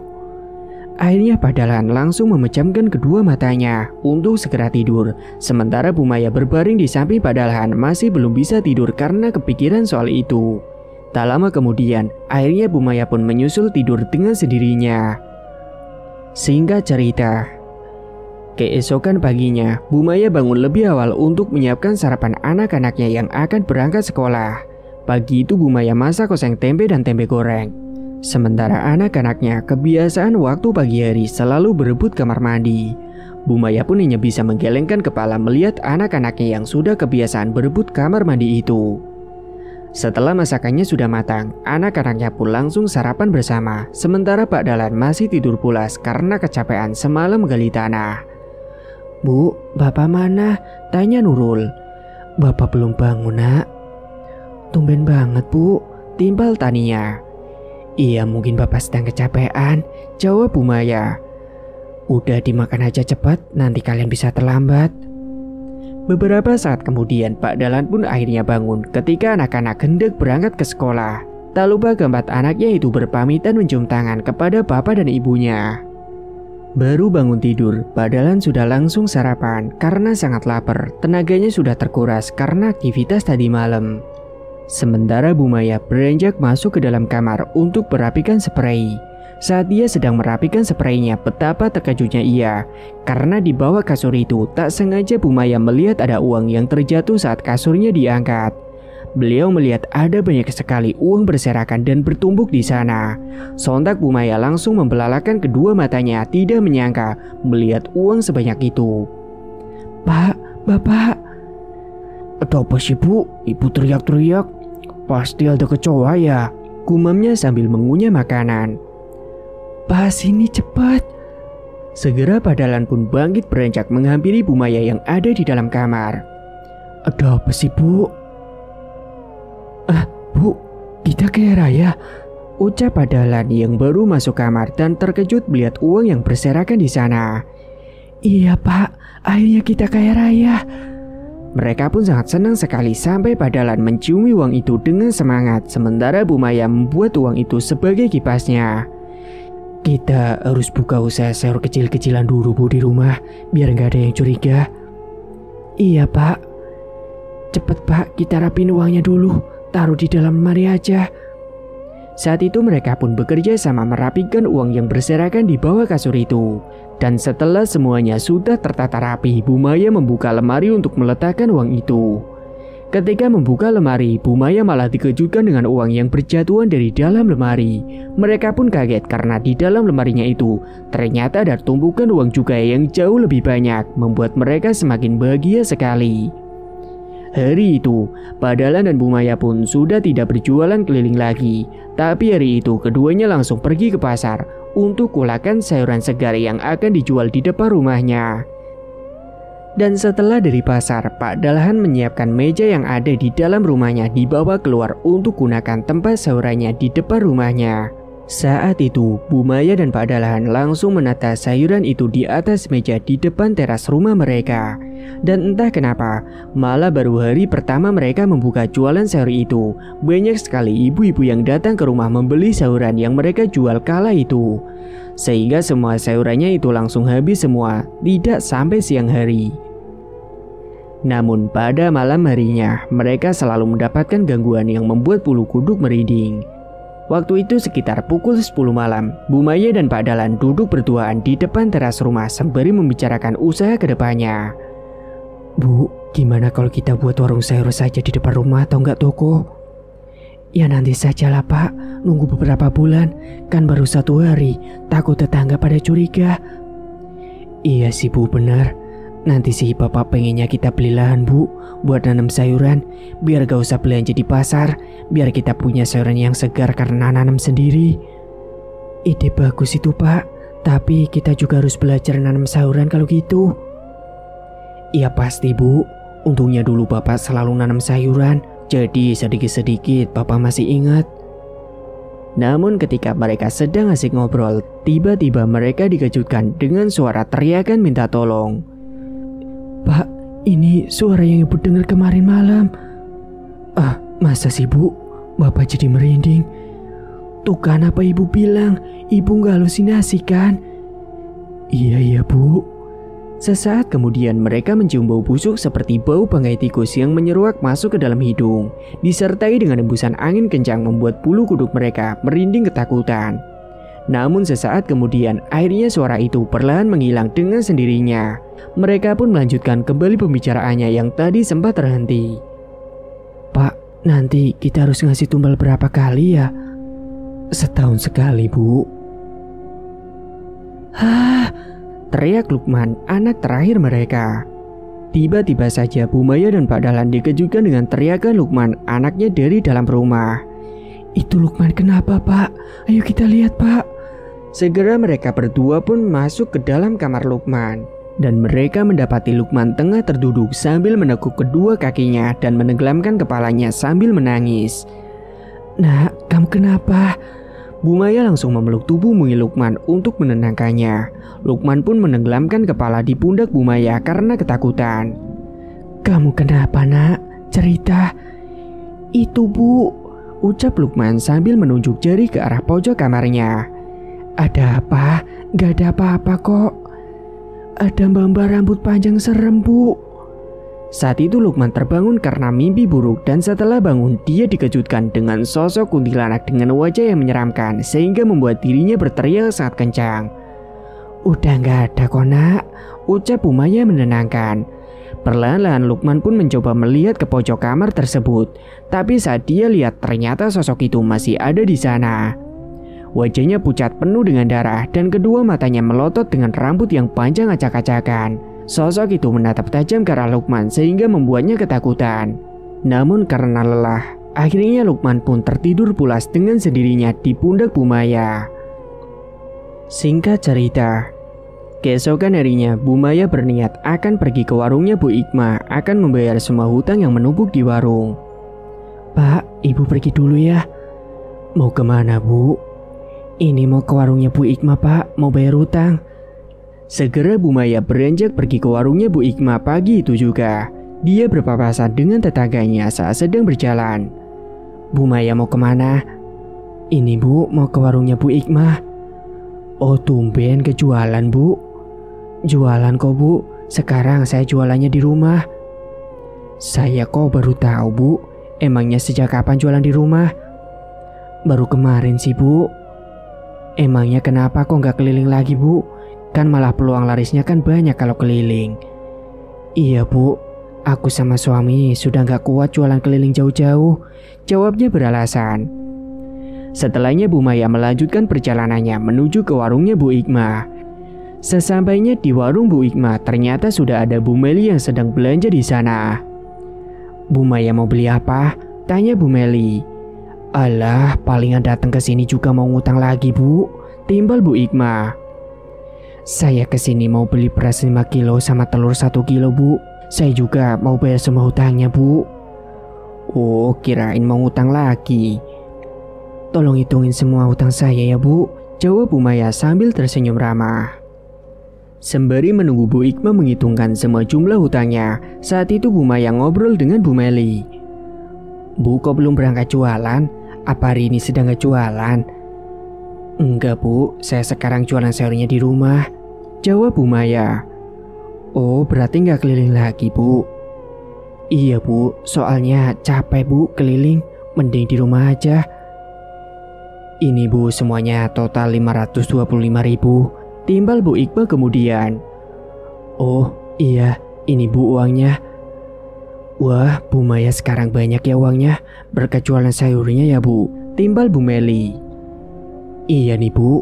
Akhirnya Pak Dahlan langsung memejamkan kedua matanya untuk segera tidur. Sementara Bu Maya berbaring di samping Pak Dahlan masih belum bisa tidur karena kepikiran soal itu. Tak lama kemudian, akhirnya Bu Maya pun menyusul tidur dengan sendirinya. Singkat cerita, keesokan paginya, Bu Maya bangun lebih awal untuk menyiapkan sarapan anak-anaknya yang akan berangkat sekolah. Pagi itu Bu Maya masak oseng tempe dan tempe goreng. Sementara anak-anaknya kebiasaan waktu pagi hari selalu berebut kamar mandi. Bu Maya pun hanya bisa menggelengkan kepala melihat anak-anaknya yang sudah kebiasaan berebut kamar mandi itu. Setelah masakannya sudah matang, anak-anaknya pun langsung sarapan bersama. Sementara Pak Dahlan masih tidur pulas karena kecapean semalam gali tanah. Bu, Bapak mana? Tanya Nurul. Bapak belum bangun nak. Tumben banget Bu, timpal Tania. Iya mungkin Bapak sedang kecapean, jawab Bu Maya. Udah dimakan aja cepat, nanti kalian bisa terlambat. Beberapa saat kemudian Pak Dahlan pun akhirnya bangun ketika anak-anak hendak berangkat ke sekolah. Tak lupa keempat anaknya itu berpamitan mencium tangan kepada bapak dan ibunya. Baru bangun tidur, Pak Dahlan sudah langsung sarapan karena sangat lapar. Tenaganya sudah terkuras karena aktivitas tadi malam. Sementara Bu Maya beranjak masuk ke dalam kamar untuk merapikan spray. Saat dia sedang merapikan spraynya, betapa terkejutnya ia. Karena di bawah kasur itu, tak sengaja Bu Maya melihat ada uang yang terjatuh saat kasurnya diangkat. Beliau melihat ada banyak sekali uang berserakan dan bertumbuk di sana. Sontak Bu Maya langsung membelalakan kedua matanya, tidak menyangka melihat uang sebanyak itu. Pak, Bapak. Ada apa sih Bu? Ibu teriak-teriak. Pasti ada kecoa ya, gumamnya sambil mengunyah makanan. Pak, sini cepat. Segera Pak Dahlan pun bangkit beranjak menghampiri Bu Maya yang ada di dalam kamar. Ada apa sih Bu? Bu, kita kaya raya, ucap Pak Dahlan yang baru masuk kamar dan terkejut melihat uang yang berserakan di sana. Iya Pak, akhirnya kita kaya raya. Mereka pun sangat senang sekali sampai Pak Dahlan menciumi uang itu dengan semangat. Sementara Bu Maya membuat uang itu sebagai kipasnya. Kita harus buka usaha sayur kecil-kecilan dulu Bu di rumah, biar nggak ada yang curiga. Iya Pak. Cepet Pak, kita rapin uangnya dulu, taruh di dalam lemari aja. Saat itu mereka pun bekerja sama merapikan uang yang berserakan di bawah kasur itu. Dan setelah semuanya sudah tertata rapi, Bu Maya membuka lemari untuk meletakkan uang itu. Ketika membuka lemari, Bu Maya malah dikejutkan dengan uang yang berjatuhan dari dalam lemari. Mereka pun kaget karena di dalam lemarinya itu ternyata ada tumpukan uang juga yang jauh lebih banyak, membuat mereka semakin bahagia sekali. Hari itu, Pak Dahlan dan Bu Maya pun sudah tidak berjualan keliling lagi. Tapi hari itu keduanya langsung pergi ke pasar untuk kulakan sayuran segar yang akan dijual di depan rumahnya. Dan setelah dari pasar, Pak Dahlan menyiapkan meja yang ada di dalam rumahnya dibawa keluar untuk gunakan tempat sayurannya di depan rumahnya. Saat itu, Bu Maya dan Pak Dahlan langsung menata sayuran itu di atas meja di depan teras rumah mereka. Dan entah kenapa, malah baru hari pertama mereka membuka jualan sayur itu, banyak sekali ibu-ibu yang datang ke rumah membeli sayuran yang mereka jual kala itu. Sehingga semua sayurannya itu langsung habis semua, tidak sampai siang hari. Namun pada malam harinya, mereka selalu mendapatkan gangguan yang membuat bulu kuduk merinding. Waktu itu sekitar pukul 10 malam, Bu Maya dan Pak Dahlan duduk berduaan di depan teras rumah sembari membicarakan usaha ke depannya. Bu, gimana kalau kita buat warung sayur saja di depan rumah atau enggak toko? Ya nanti sajalah Pak, nunggu beberapa bulan, kan baru 1 hari, takut tetangga pada curiga. Iya sih Bu, benar. Nanti sih Bapak pengennya kita beli lahan Bu, buat nanam sayuran, biar gak usah belanja di pasar, biar kita punya sayuran yang segar karena nanam sendiri. Ide bagus itu Pak, tapi kita juga harus belajar nanam sayuran kalau gitu. Iya pasti Bu, untungnya dulu Bapak selalu nanam sayuran, jadi sedikit-sedikit Bapak masih ingat. Namun ketika mereka sedang asik ngobrol, tiba-tiba mereka dikejutkan dengan suara teriakan minta tolong. Pak, ini suara yang Ibu dengar kemarin malam. Ah, masa sih Bu? Bapak jadi merinding. Tuh kan apa Ibu bilang, Ibu gak halusinasi kan? Iya Bu. Sesaat kemudian mereka mencium bau busuk seperti bau bangkai tikus yang menyeruak masuk ke dalam hidung, disertai dengan hembusan angin kencang membuat bulu kuduk mereka merinding ketakutan. Namun sesaat kemudian akhirnya suara itu perlahan menghilang dengan sendirinya. Mereka pun melanjutkan kembali pembicaraannya yang tadi sempat terhenti. Pak, nanti kita harus ngasih tumbal berapa kali ya? Setahun sekali Bu. Hah? Teriak Lukman, anak terakhir mereka. Tiba-tiba saja Bu Maya dan Pak Dahlan dikejutkan dengan teriakan Lukman, anaknya dari dalam rumah. Itu Lukman kenapa Pak? Ayo kita lihat Pak. Segera mereka berdua pun masuk ke dalam kamar Lukman. Dan mereka mendapati Lukman tengah terduduk sambil menekuk kedua kakinya dan menenggelamkan kepalanya sambil menangis. Nak, kamu kenapa? Bu Maya langsung memeluk tubuh mungil Lukman untuk menenangkannya. Lukman pun menenggelamkan kepala di pundak Bu Maya karena ketakutan. Kamu kenapa nak? Cerita. Itu Bu, ucap Lukman sambil menunjuk jari ke arah pojok kamarnya. Ada apa? Gak ada apa-apa kok. Ada mbak-mbak rambut panjang serem Bu. Saat itu Lukman terbangun karena mimpi buruk dan setelah bangun dia dikejutkan dengan sosok kuntilanak dengan wajah yang menyeramkan sehingga membuat dirinya berteriak sangat kencang. Udah gak ada kok nak, ucap Bu Maya menenangkan. Perlahan-lahan Lukman pun mencoba melihat ke pojok kamar tersebut, tapi saat dia lihat ternyata sosok itu masih ada di sana. Wajahnya pucat penuh dengan darah dan kedua matanya melotot dengan rambut yang panjang acak-acakan. Sosok itu menatap tajam ke arah Lukman sehingga membuatnya ketakutan. Namun karena lelah, akhirnya Lukman pun tertidur pulas dengan sendirinya di pundak Bu Maya. Singkat cerita, keesokan harinya Bu Maya berniat akan pergi ke warungnya Bu Ikma akan membayar semua hutang yang menumpuk di warung. Pak, Ibu pergi dulu ya. Mau kemana Bu? Ini mau ke warungnya Bu Ikma Pak, mau bayar hutang. Segera Bu Maya beranjak pergi ke warungnya Bu Ikma pagi itu juga. Dia berpapasan dengan tetangganya saat sedang berjalan. Bu Maya mau kemana? Ini Bu, mau ke warungnya Bu Ikma. Oh tumben kejualan Bu. Jualan kok Bu, sekarang saya jualannya di rumah. Saya kok baru tahu Bu, emangnya sejak kapan jualan di rumah? Baru kemarin sih Bu. Emangnya kenapa kok nggak keliling lagi Bu? Kan malah peluang larisnya kan banyak kalau keliling. Iya Bu, aku sama suami sudah gak kuat jualan keliling jauh-jauh, jawabnya beralasan. Setelahnya Bu Maya melanjutkan perjalanannya menuju ke warungnya Bu Ikma. Sesampainya di warung Bu Ikma ternyata sudah ada Bu Meli yang sedang belanja di sana. Bu Maya mau beli apa? Tanya Bu Meli. Alah, palingan datang ke sini juga mau ngutang lagi Bu, timbal Bu Ikma. Saya kesini mau beli beras 5 kilo sama telur 1 kilo Bu. Saya juga mau bayar semua hutangnya Bu. Oh, kirain mau ngutang lagi. tolong hitungin semua hutang saya ya Bu, jawab Bu Maya sambil tersenyum ramah. Sembari menunggu Bu Ikma menghitungkan semua jumlah hutangnya, saat itu Bu Maya ngobrol dengan Bu Meli. Bu, kok belum berangkat jualan? Apa hari ini sedang gak jualan? Enggak Bu, saya sekarang jualan sayurnya di rumah, jawab Bu Maya. Oh, berarti gak keliling lagi Bu? Iya Bu, soalnya capek Bu keliling, mending di rumah aja. Ini Bu, semuanya total 525.000, timbal Bu Iqbal kemudian. Oh iya, ini Bu uangnya. Wah, Bu Maya sekarang banyak ya uangnya, berkat jualan sayurnya ya Bu, timbal Bu Meli. Iya nih Bu.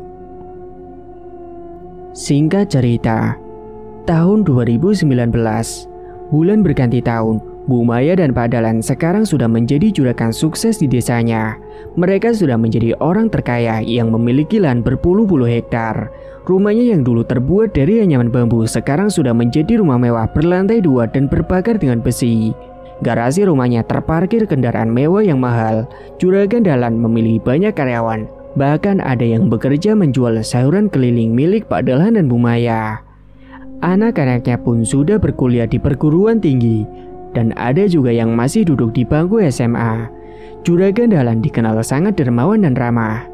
Singkat cerita, tahun 2019, bulan berganti tahun, Bu Maya dan Pak Dahlan sekarang sudah menjadi juragan sukses di desanya. Mereka sudah menjadi orang terkaya yang memiliki lahan berpuluh-puluh hektar. Rumahnya yang dulu terbuat dari anyaman bambu sekarang sudah menjadi rumah mewah berlantai 2 dan berbakar dengan besi. Garasi rumahnya terparkir kendaraan mewah yang mahal. Juragan Dahlan memiliki banyak karyawan. Bahkan ada yang bekerja menjual sayuran keliling milik Pak Dahlan dan Bu Maya. Anak-anaknya pun sudah berkuliah di perguruan tinggi. Dan ada juga yang masih duduk di bangku SMA. Juragan Dahlan dikenal sangat dermawan dan ramah.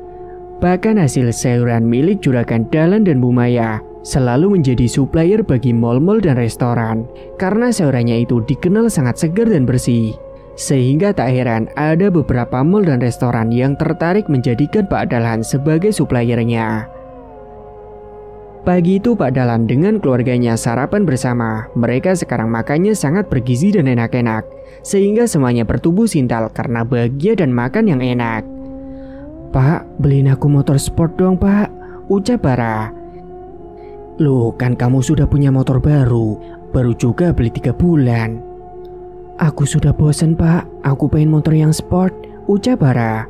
Bahkan hasil sayuran milik Juragan Dahlan dan Bu Maya selalu menjadi supplier bagi mal-mal dan restoran. Karena sayurannya itu dikenal sangat segar dan bersih. Sehingga tak heran ada beberapa mal dan restoran yang tertarik menjadikan Pak Dahlan sebagai suppliernya. Pagi itu Pak Dahlan dengan keluarganya sarapan bersama. Mereka sekarang makannya sangat bergizi dan enak-enak. Sehingga semuanya bertubuh sintal karena bahagia dan makan yang enak. Pak, beliin aku motor sport dong Pak, ucap Bara. Loh, kan kamu sudah punya motor baru juga beli 3 bulan. Aku sudah bosan Pak, aku pengen motor yang sport, ucap Bara.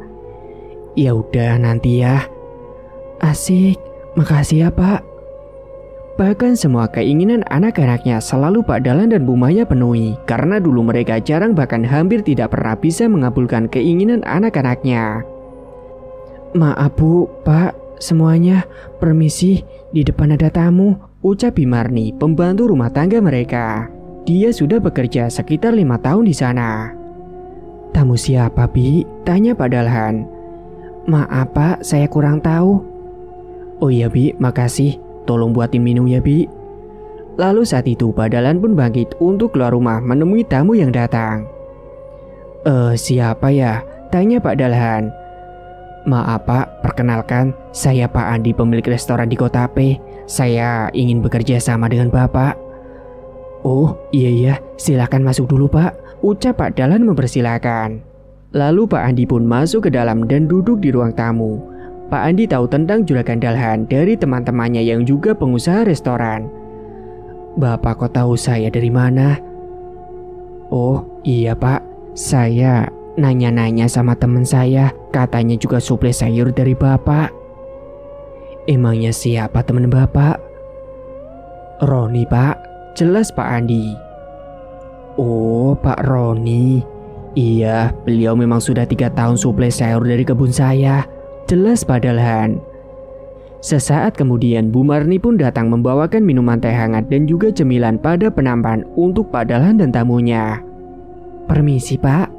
Ya udah nanti ya. Asik, makasih ya Pak. Bahkan semua keinginan anak-anaknya selalu Pak Dahlan dan Bu Maya penuhi. Karena dulu mereka jarang bahkan hampir tidak pernah bisa mengabulkan keinginan anak-anaknya. Maaf Bu, Pak, semuanya, permisi, di depan ada tamu, ucap Bimarni, pembantu rumah tangga mereka. Dia sudah bekerja sekitar 5 tahun di sana. Tamu siapa Bi? Tanya Pak Dahlan. Maaf Pak, saya kurang tahu. Oh iya Bi, makasih. Tolong buatin minum ya Bi. Lalu saat itu Pak Dahlan pun bangkit untuk keluar rumah menemui tamu yang datang. Siapa ya? Tanya Pak Dahlan. Maaf Pak, perkenalkan, saya Pak Andi, pemilik restoran di Kota P. Saya ingin bekerja sama dengan Bapak. Oh iya, silakan masuk dulu Pak, ucap Pak Dahlan mempersilahkan. Lalu Pak Andi pun masuk ke dalam dan duduk di ruang tamu. Pak Andi tahu tentang Juragan Dahlan dari teman-temannya yang juga pengusaha restoran. Bapak kok tahu saya dari mana? Oh iya Pak, saya nanya-nanya sama teman saya, katanya juga suplai sayur dari Bapak. Emangnya siapa teman Bapak? Roni Pak, jelas Pak Andi. Oh Pak Roni. Iya, beliau memang sudah 3 tahun suplai sayur dari kebun saya, jelas Pak Dahlan. Sesaat kemudian Bu Marni pun datang membawakan minuman teh hangat dan juga cemilan pada penampan untuk Pak Dahlan dan tamunya. Permisi Pak.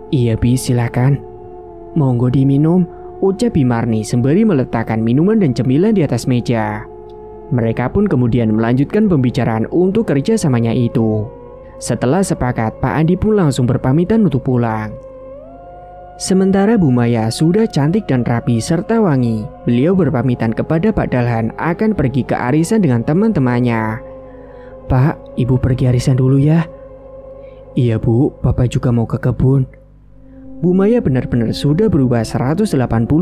Iya Bi, silakan. Monggo diminum, ucap Bimarni sembari meletakkan minuman dan cemilan di atas meja. Mereka pun kemudian melanjutkan pembicaraan untuk kerjasamanya itu. Setelah sepakat, Pak Andi pun langsung berpamitan untuk pulang. Sementara Bu Maya sudah cantik dan rapi serta wangi, beliau berpamitan kepada Pak Dahlan akan pergi ke arisan dengan teman-temannya. Pak, Ibu pergi arisan dulu ya. Iya Bu, Bapak juga mau ke kebun. Bu Maya benar-benar sudah berubah 180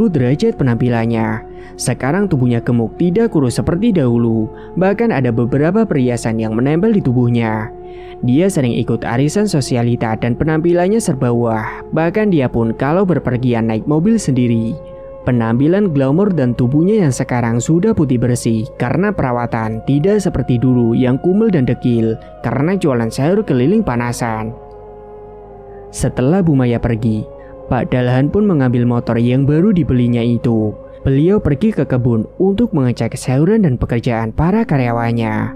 derajat penampilannya. Sekarang tubuhnya gemuk, tidak kurus seperti dahulu. Bahkan ada beberapa perhiasan yang menempel di tubuhnya. Dia sering ikut arisan sosialita dan penampilannya serba wah. Bahkan dia pun kalau berpergian naik mobil sendiri. Penampilan glamor dan tubuhnya yang sekarang sudah putih bersih karena perawatan, tidak seperti dulu yang kumel dan dekil karena jualan sayur keliling panasan. Setelah Bu Maya pergi, Pak Dahlan pun mengambil motor yang baru dibelinya itu. Beliau pergi ke kebun untuk mengecek sayuran dan pekerjaan para karyawannya.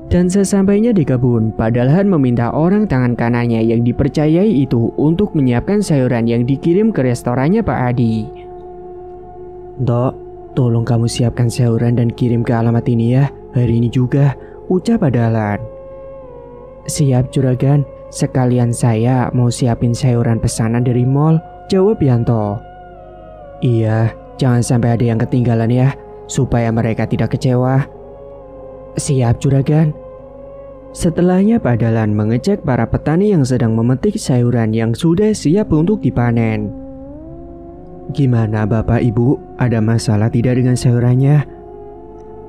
Dan sesampainya di kebun, Pak Dahlan meminta orang tangan kanannya yang dipercayai itu untuk menyiapkan sayuran yang dikirim ke restorannya Pak Adi. Dok, tolong kamu siapkan sayuran dan kirim ke alamat ini ya, hari ini juga, ucap Pak Dahlan. Siap juragan, sekalian saya mau siapin sayuran pesanan dari mall, jawab Yanto. Iya, jangan sampai ada yang ketinggalan ya, supaya mereka tidak kecewa. Siap juragan. Setelahnya Pak Dahlan mengecek para petani yang sedang memetik sayuran yang sudah siap untuk dipanen. Gimana Bapak Ibu, ada masalah tidak dengan sayurannya?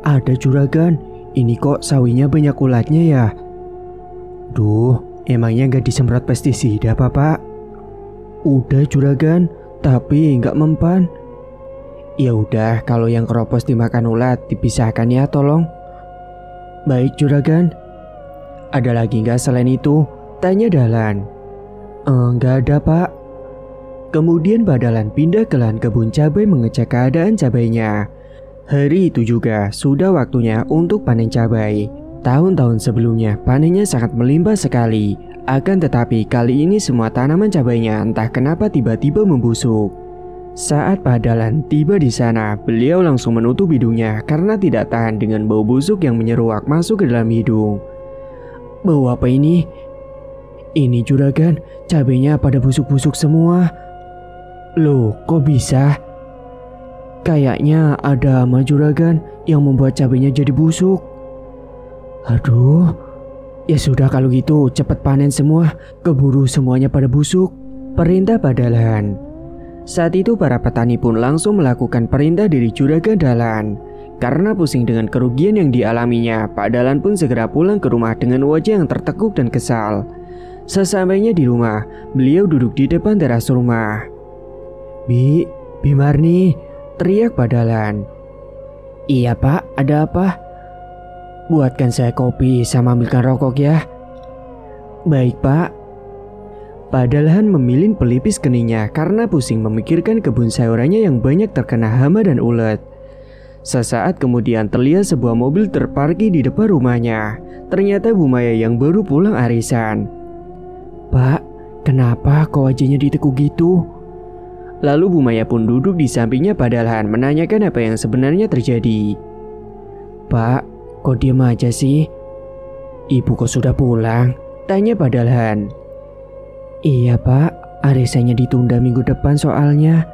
Ada juragan, ini kok sawinya banyak ulatnya ya? Duh, emangnya nggak disemprot pestisida Pak? Udah juragan, tapi nggak mempan. Ya udah, kalau yang keropos dimakan ulat dipisahkan ya tolong. Baik juragan. Ada lagi nggak selain itu? Tanya Dahlan. Nggak ada Pak. Kemudian Pak Dahlan pindah ke lahan kebun cabai mengecek keadaan cabainya. Hari itu juga sudah waktunya untuk panen cabai. Tahun-tahun sebelumnya panennya sangat melimpah sekali. Akan tetapi kali ini semua tanaman cabainya entah kenapa tiba-tiba membusuk. Saat Pak Dahlan tiba di sana, beliau langsung menutup hidungnya karena tidak tahan dengan bau busuk yang menyeruak masuk ke dalam hidung. Bau apa ini? Ini juragan, cabainya pada busuk-busuk semua. Loh, kok bisa? Kayaknya ada hama juragan yang membuat cabainya jadi busuk. Aduh, ya sudah kalau gitu cepat panen semua, keburu semuanya pada busuk, perintah Pak Dahlan. Saat itu para petani pun langsung melakukan perintah dari Juragan Dahlan. Karena pusing dengan kerugian yang dialaminya, Pak Dahlan pun segera pulang ke rumah dengan wajah yang tertekuk dan kesal. Sesampainya di rumah, beliau duduk di depan teras rumah. Bi Marni, teriak Pak Dahlan. Iya Pak, ada apa? Buatkan saya kopi sama ambilkan rokok ya. Baik Pak. Pak Dahlan memilih pelipis keningnya karena pusing memikirkan kebun sayurannya yang banyak terkena hama dan ulat. Sesaat kemudian terlihat sebuah mobil terparkir di depan rumahnya. Ternyata Bu Maya yang baru pulang arisan. Pak, kenapa kok wajahnya ditekuk gitu? Lalu Bu Maya pun duduk di sampingnya Pak Dahlan menanyakan apa yang sebenarnya terjadi. Pak, kok diam aja sih? Ibu kok sudah pulang? Tanya Pak Dahlan. Iya Pak, arisannya ditunda minggu depan soalnya.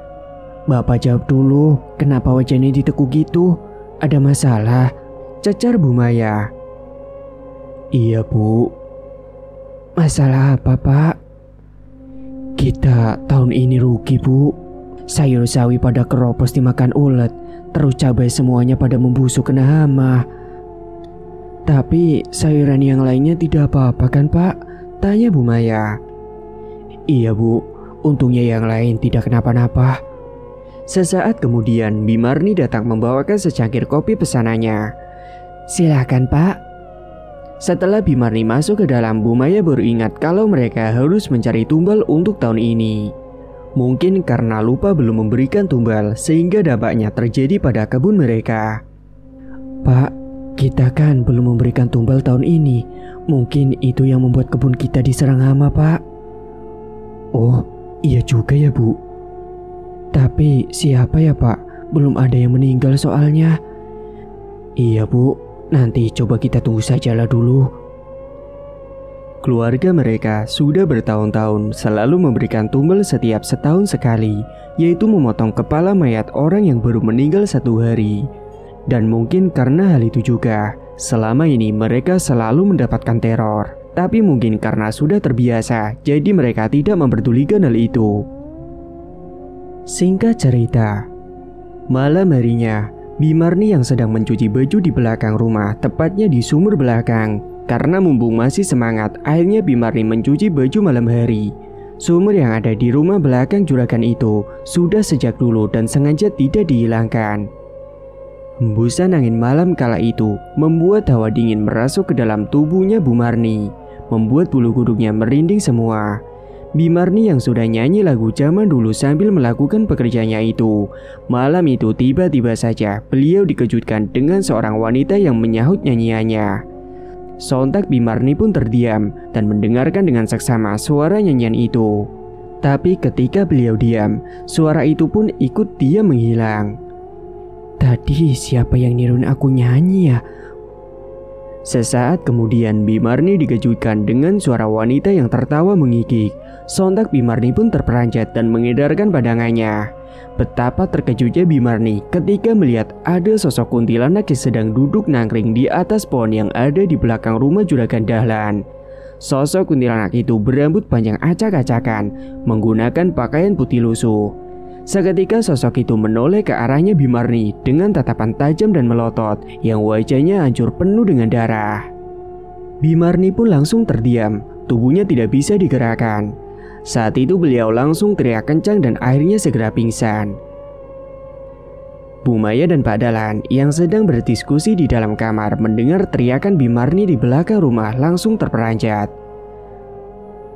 Bapak jawab dulu, kenapa wajahnya ditekuk gitu? Ada masalah? Cecar Bu Maya. Iya Bu. Masalah apa Pak? Kita tahun ini rugi Bu. Sayur sawi pada keropos dimakan ulat, terus cabai semuanya pada membusuk kena hama. Tapi sayuran yang lainnya tidak apa-apa kan Pak? Tanya Bu Maya. Iya Bu, untungnya yang lain tidak kenapa-napa. Sesaat kemudian, Bi Marni datang membawakan secangkir kopi pesanannya. Silakan Pak. Setelah Bi Marni masuk ke dalam, Bu Maya baru ingat kalau mereka harus mencari tumbal untuk tahun ini. Mungkin karena lupa belum memberikan tumbal sehingga dampaknya terjadi pada kebun mereka. Pak, kita kan belum memberikan tumbal tahun ini. Mungkin itu yang membuat kebun kita diserang hama Pak. Oh, iya juga ya Bu. Tapi siapa ya Pak? Belum ada yang meninggal soalnya. Iya Bu, nanti coba kita tunggu sajalah dulu. Keluarga mereka sudah bertahun-tahun selalu memberikan tumbal setiap setahun sekali, yaitu memotong kepala mayat orang yang baru meninggal 1 hari. Dan mungkin karena hal itu juga, selama ini mereka selalu mendapatkan teror. Tapi mungkin karena sudah terbiasa, jadi mereka tidak memperdulikan hal itu. Singkat cerita, malam harinya, Bi Marni yang sedang mencuci baju di belakang rumah, tepatnya di sumur belakang. Karena mumpung masih semangat, akhirnya Bi Marni mencuci baju malam hari. Sumur yang ada di rumah belakang juragan itu sudah sejak dulu dan sengaja tidak dihilangkan. Hembusan angin malam kala itu membuat hawa dingin merasuk ke dalam tubuhnya Bu Marni, membuat bulu kuduknya merinding semua. Bimarni yang sudah nyanyi lagu zaman dulu sambil melakukan pekerjaannya itu. Malam itu tiba-tiba saja beliau dikejutkan dengan seorang wanita yang menyahut nyanyiannya. Sontak Bimarni pun terdiam dan mendengarkan dengan seksama suara nyanyian itu. Tapi ketika beliau diam, suara itu pun ikut diam menghilang. Tadi siapa yang nirun aku nyanyi ya? Sesaat kemudian Bimarni dikejutkan dengan suara wanita yang tertawa mengigik. Sontak Bimarni pun terperanjat dan mengedarkan pandangannya. Betapa terkejutnya Bimarni ketika melihat ada sosok kuntilanak yang sedang duduk nangkring di atas pohon yang ada di belakang rumah Juragan Dahlan. Sosok kuntilanak itu berambut panjang acak-acakan, menggunakan pakaian putih lusuh. Seketika sosok itu menoleh ke arahnya Bimarni dengan tatapan tajam dan melotot yang wajahnya hancur penuh dengan darah. Bimarni pun langsung terdiam, tubuhnya tidak bisa digerakkan. Saat itu beliau langsung teriak kencang dan akhirnya segera pingsan. Bu Maya dan Pak Dahlan yang sedang berdiskusi di dalam kamar mendengar teriakan Bimarni di belakang rumah langsung terperanjat.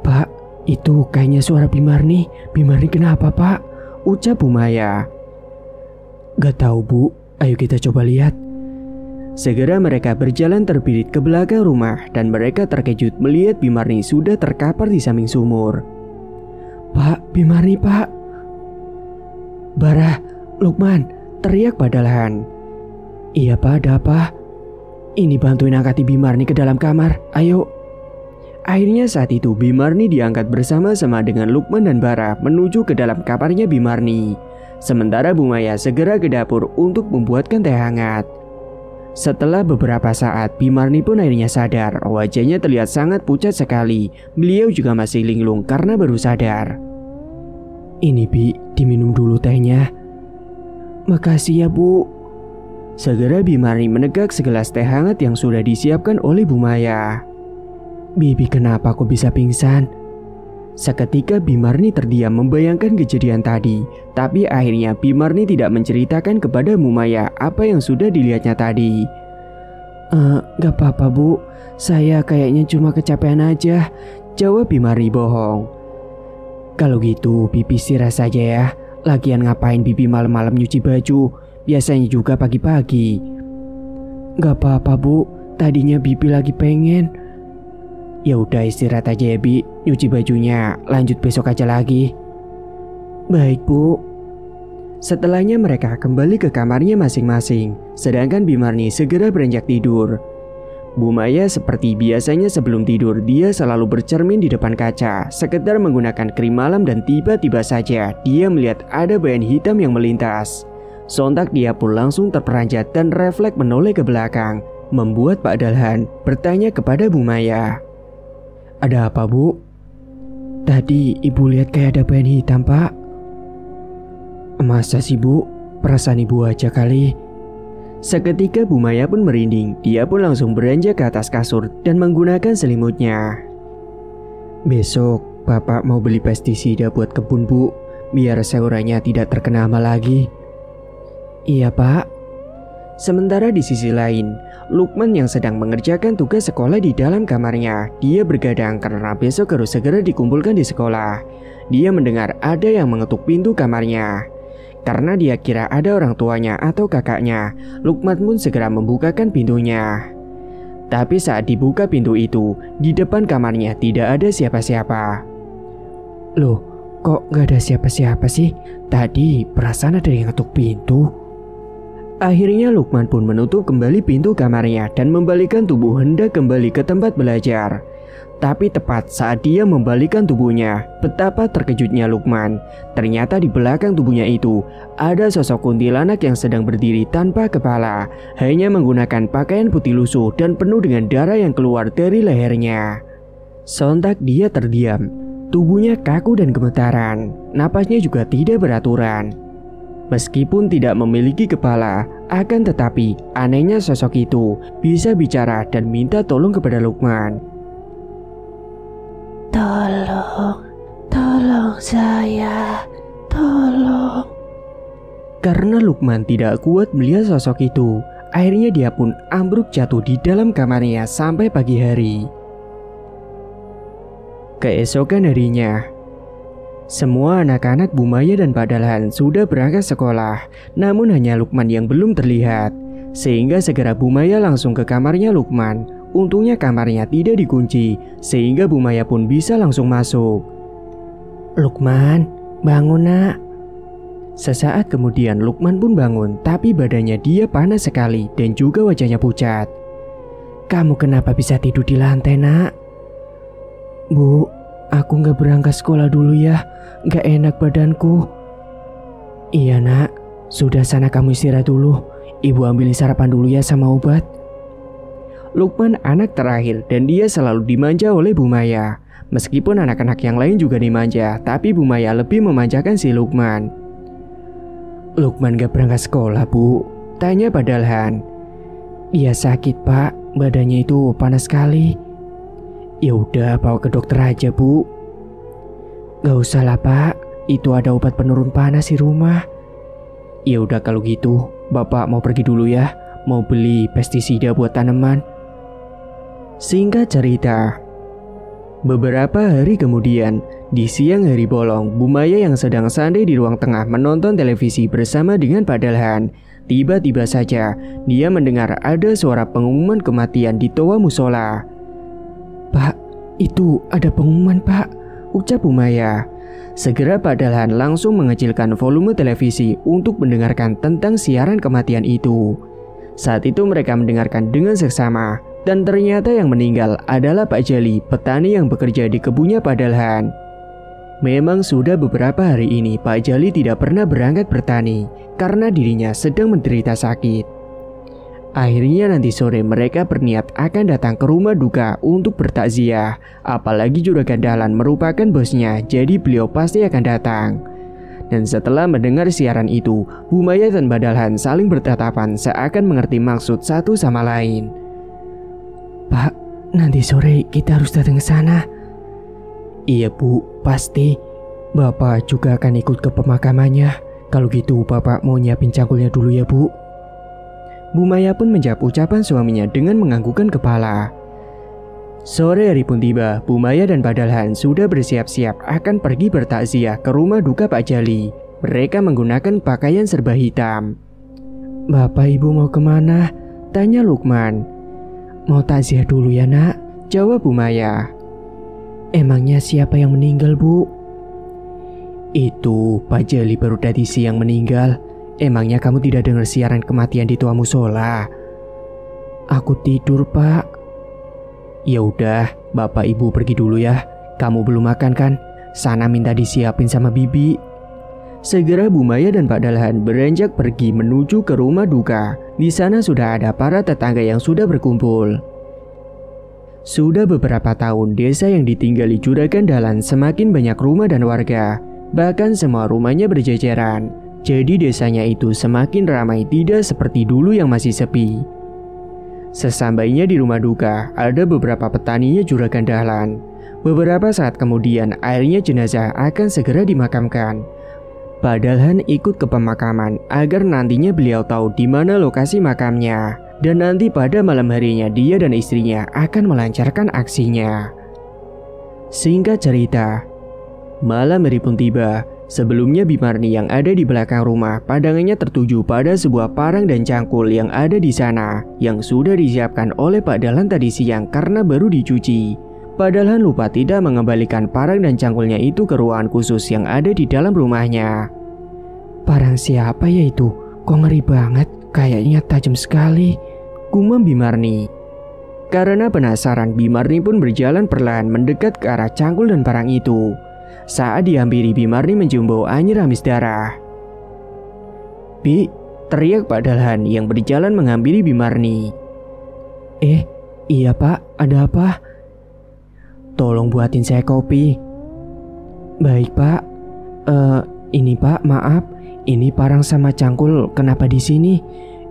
Pak, itu kayaknya suara Bimarni. Bimarni kenapa, Pak? Ucap Bu Maya. Gak tahu, Bu. Ayo kita coba lihat. Segera mereka berjalan terbirit ke belakang rumah dan mereka terkejut melihat Bimarni sudah terkapar di samping sumur. Pak, Bimarni, Pak. Barah, Lukman, teriak Pak Dahlan. Iya, Pak, ada apa? Ini bantuin angkati Bimarni ke dalam kamar. Ayo. Akhirnya saat itu Bimarni diangkat bersama-sama dengan Lukman dan Bara menuju ke dalam kamarnya Bimarni. Sementara Bu Maya segera ke dapur untuk membuatkan teh hangat. Setelah beberapa saat Bimarni pun akhirnya sadar. Wajahnya terlihat sangat pucat sekali. Beliau juga masih linglung karena baru sadar. Ini Bi, diminum dulu tehnya. Makasih ya Bu. Segera Bimarni menegak segelas teh hangat yang sudah disiapkan oleh Bu Maya. Bibi, kenapa kok bisa pingsan? Seketika Bimarni terdiam membayangkan kejadian tadi. Tapi akhirnya Bimarni tidak menceritakan kepada Bu Maya apa yang sudah dilihatnya tadi. Gak apa-apa Bu, saya kayaknya cuma kecapean aja, jawab Bimarni bohong. Kalau gitu Bibi istirahat saja ya. Lagian ngapain Bibi malam-malam nyuci baju? Biasanya juga pagi-pagi. Gak apa-apa Bu, tadinya Bibi lagi pengen. Ya udah istirahat aja ya Bi, nyuci bajunya, lanjut besok aja lagi. Baik Bu. Setelahnya mereka kembali ke kamarnya masing-masing, sedangkan Bimarni segera beranjak tidur. Bu Maya seperti biasanya sebelum tidur dia selalu bercermin di depan kaca, sekedar menggunakan krim malam dan tiba-tiba saja dia melihat ada bayangan hitam yang melintas. Sontak dia pun langsung terperanjat dan refleks menoleh ke belakang, membuat Pak Dahlan bertanya kepada Bu Maya. Ada apa Bu? Tadi Ibu lihat kayak ada bayangan hitam Pak. Masa sih Bu? Perasaan Ibu aja kali. Seketika Bu Maya pun merinding. Dia pun langsung beranjak ke atas kasur dan menggunakan selimutnya. Besok Bapak mau beli pestisida buat kebun Bu, biar sayurannya tidak terkena hama lagi. Iya Pak. Sementara di sisi lain, Lukman yang sedang mengerjakan tugas sekolah di dalam kamarnya, dia bergadang karena besok harus segera dikumpulkan di sekolah. Dia mendengar ada yang mengetuk pintu kamarnya. Karena dia kira ada orang tuanya atau kakaknya, Lukman pun segera membukakan pintunya. Tapi saat dibuka pintu itu, di depan kamarnya tidak ada siapa-siapa. Loh, kok gak ada siapa-siapa sih? Tadi perasaan ada yang ngetuk pintu. Akhirnya Lukman pun menutup kembali pintu kamarnya dan membalikkan tubuh hendak kembali ke tempat belajar. Tapi tepat saat dia membalikkan tubuhnya, betapa terkejutnya Lukman. Ternyata di belakang tubuhnya itu ada sosok kuntilanak yang sedang berdiri tanpa kepala, hanya menggunakan pakaian putih lusuh dan penuh dengan darah yang keluar dari lehernya. Sontak dia terdiam, tubuhnya kaku dan gemetaran, napasnya juga tidak beraturan. Meskipun tidak memiliki kepala, akan tetapi anehnya sosok itu bisa bicara dan minta tolong kepada Lukman. Tolong saya, tolong. Karena Lukman tidak kuat melihat sosok itu, akhirnya dia pun ambruk jatuh di dalam kamarnya sampai pagi hari. Keesokan harinya, Semua anak-anak Bu Maya dan Pak Dalhan sudah berangkat sekolah, namun hanya Lukman yang belum terlihat. Sehingga segera Bu Maya langsung ke kamarnya Lukman. Untungnya kamarnya tidak dikunci, sehingga Bu Maya pun bisa langsung masuk. Lukman, bangun nak. Sesaat kemudian Lukman pun bangun, tapi badannya dia panas sekali dan juga wajahnya pucat. Kamu kenapa bisa tidur di lantai nak? Bu, aku gak berangkat sekolah dulu ya, gak enak badanku. Iya nak, sudah sana kamu istirahat dulu. Ibu ambilin sarapan dulu ya sama obat. Lukman anak terakhir dan dia selalu dimanja oleh Bu Maya. Meskipun anak-anak yang lain juga dimanja, tapi Bu Maya lebih memanjakan si Lukman. Lukman gak berangkat sekolah bu? Tanya Pak Dalhan. Dia sakit pak, badannya itu panas sekali. Ya udah bawa ke dokter aja bu. Gak usah lah pak, itu ada obat penurun panas di rumah. Ya udah kalau gitu, bapak mau pergi dulu ya, mau beli pestisida buat tanaman. Singkat cerita, beberapa hari kemudian, di siang hari bolong, Bu Maya yang sedang santai di ruang tengah menonton televisi bersama dengan Pak Dalhan. Tiba-tiba saja, dia mendengar ada suara pengumuman kematian di toa musola. Pak, itu ada pengumuman pak, ucap Bu Maya. Segera Pak Dalhan langsung mengecilkan volume televisi untuk mendengarkan tentang siaran kematian itu. Saat itu mereka mendengarkan dengan seksama, dan ternyata yang meninggal adalah Pak Jali, petani yang bekerja di kebunnya Pak Dalhan. Memang sudah beberapa hari ini Pak Jali tidak pernah berangkat bertani karena dirinya sedang menderita sakit. Akhirnya nanti sore mereka berniat akan datang ke rumah duka untuk bertakziah. Apalagi Juragan Dahlan merupakan bosnya, jadi beliau pasti akan datang. Dan setelah mendengar siaran itu, Bu Maya dan Pak Dalhan saling bertatapan seakan mengerti maksud satu sama lain. Pak, nanti sore kita harus datang ke sana. Iya bu, pasti. Bapak juga akan ikut ke pemakamannya. Kalau gitu bapak mau nyiapin cangkulnya dulu ya bu. Bu Maya pun menjawab ucapan suaminya dengan menganggukkan kepala. Sore hari pun tiba, Bu Maya dan Pak Dalhan sudah bersiap-siap akan pergi bertakziah ke rumah duka Pak Jali. Mereka menggunakan pakaian serba hitam. Bapak ibu mau kemana? Tanya Lukman. Mau takziah dulu ya nak, jawab Bu Maya. Emangnya siapa yang meninggal bu? Itu Pak Jali baru tadi siang meninggal. Emangnya kamu tidak dengar siaran kematian di toa musola? Aku tidur pak. Ya udah, bapak ibu pergi dulu ya. Kamu belum makan kan? Sana minta disiapin sama bibi. Segera Bu Maya dan Pak Dalhan beranjak pergi menuju ke rumah duka. Di sana sudah ada para tetangga yang sudah berkumpul. Sudah beberapa tahun desa yang ditinggali Juragan Dahlan semakin banyak rumah dan warga. Bahkan semua rumahnya berjejeran. Jadi desanya itu semakin ramai, tidak seperti dulu yang masih sepi. Sesampainya di rumah duka, ada beberapa petaninya Juragan Dahlan. Beberapa saat kemudian akhirnya jenazah akan segera dimakamkan. Pak Dalhan ikut ke pemakaman agar nantinya beliau tahu di mana lokasi makamnya. Dan nanti pada malam harinya dia dan istrinya akan melancarkan aksinya. Singkat cerita, malam hari pun tiba. Sebelumnya Bimarni yang ada di belakang rumah pandangannya tertuju pada sebuah parang dan cangkul yang ada di sana yang sudah disiapkan oleh Pak Dalhan tadi siang karena baru dicuci. Pak Dalhan lupa tidak mengembalikan parang dan cangkulnya itu ke ruangan khusus yang ada di dalam rumahnya. Parang siapa ya itu? Kok ngeri banget, kayaknya tajam sekali, gumam Bimarni. Karena penasaran, Bimarni pun berjalan perlahan mendekat ke arah cangkul dan parang itu. Saat dihampiri, Bimarni mencium bau anyir amis darah. "Bi!" teriak Pak Dalhan yang berjalan menghampiri Bimarni. Iya pak, ada apa? Tolong buatin saya kopi. Baik pak. Ini pak, maaf. Ini parang sama cangkul kenapa di sini?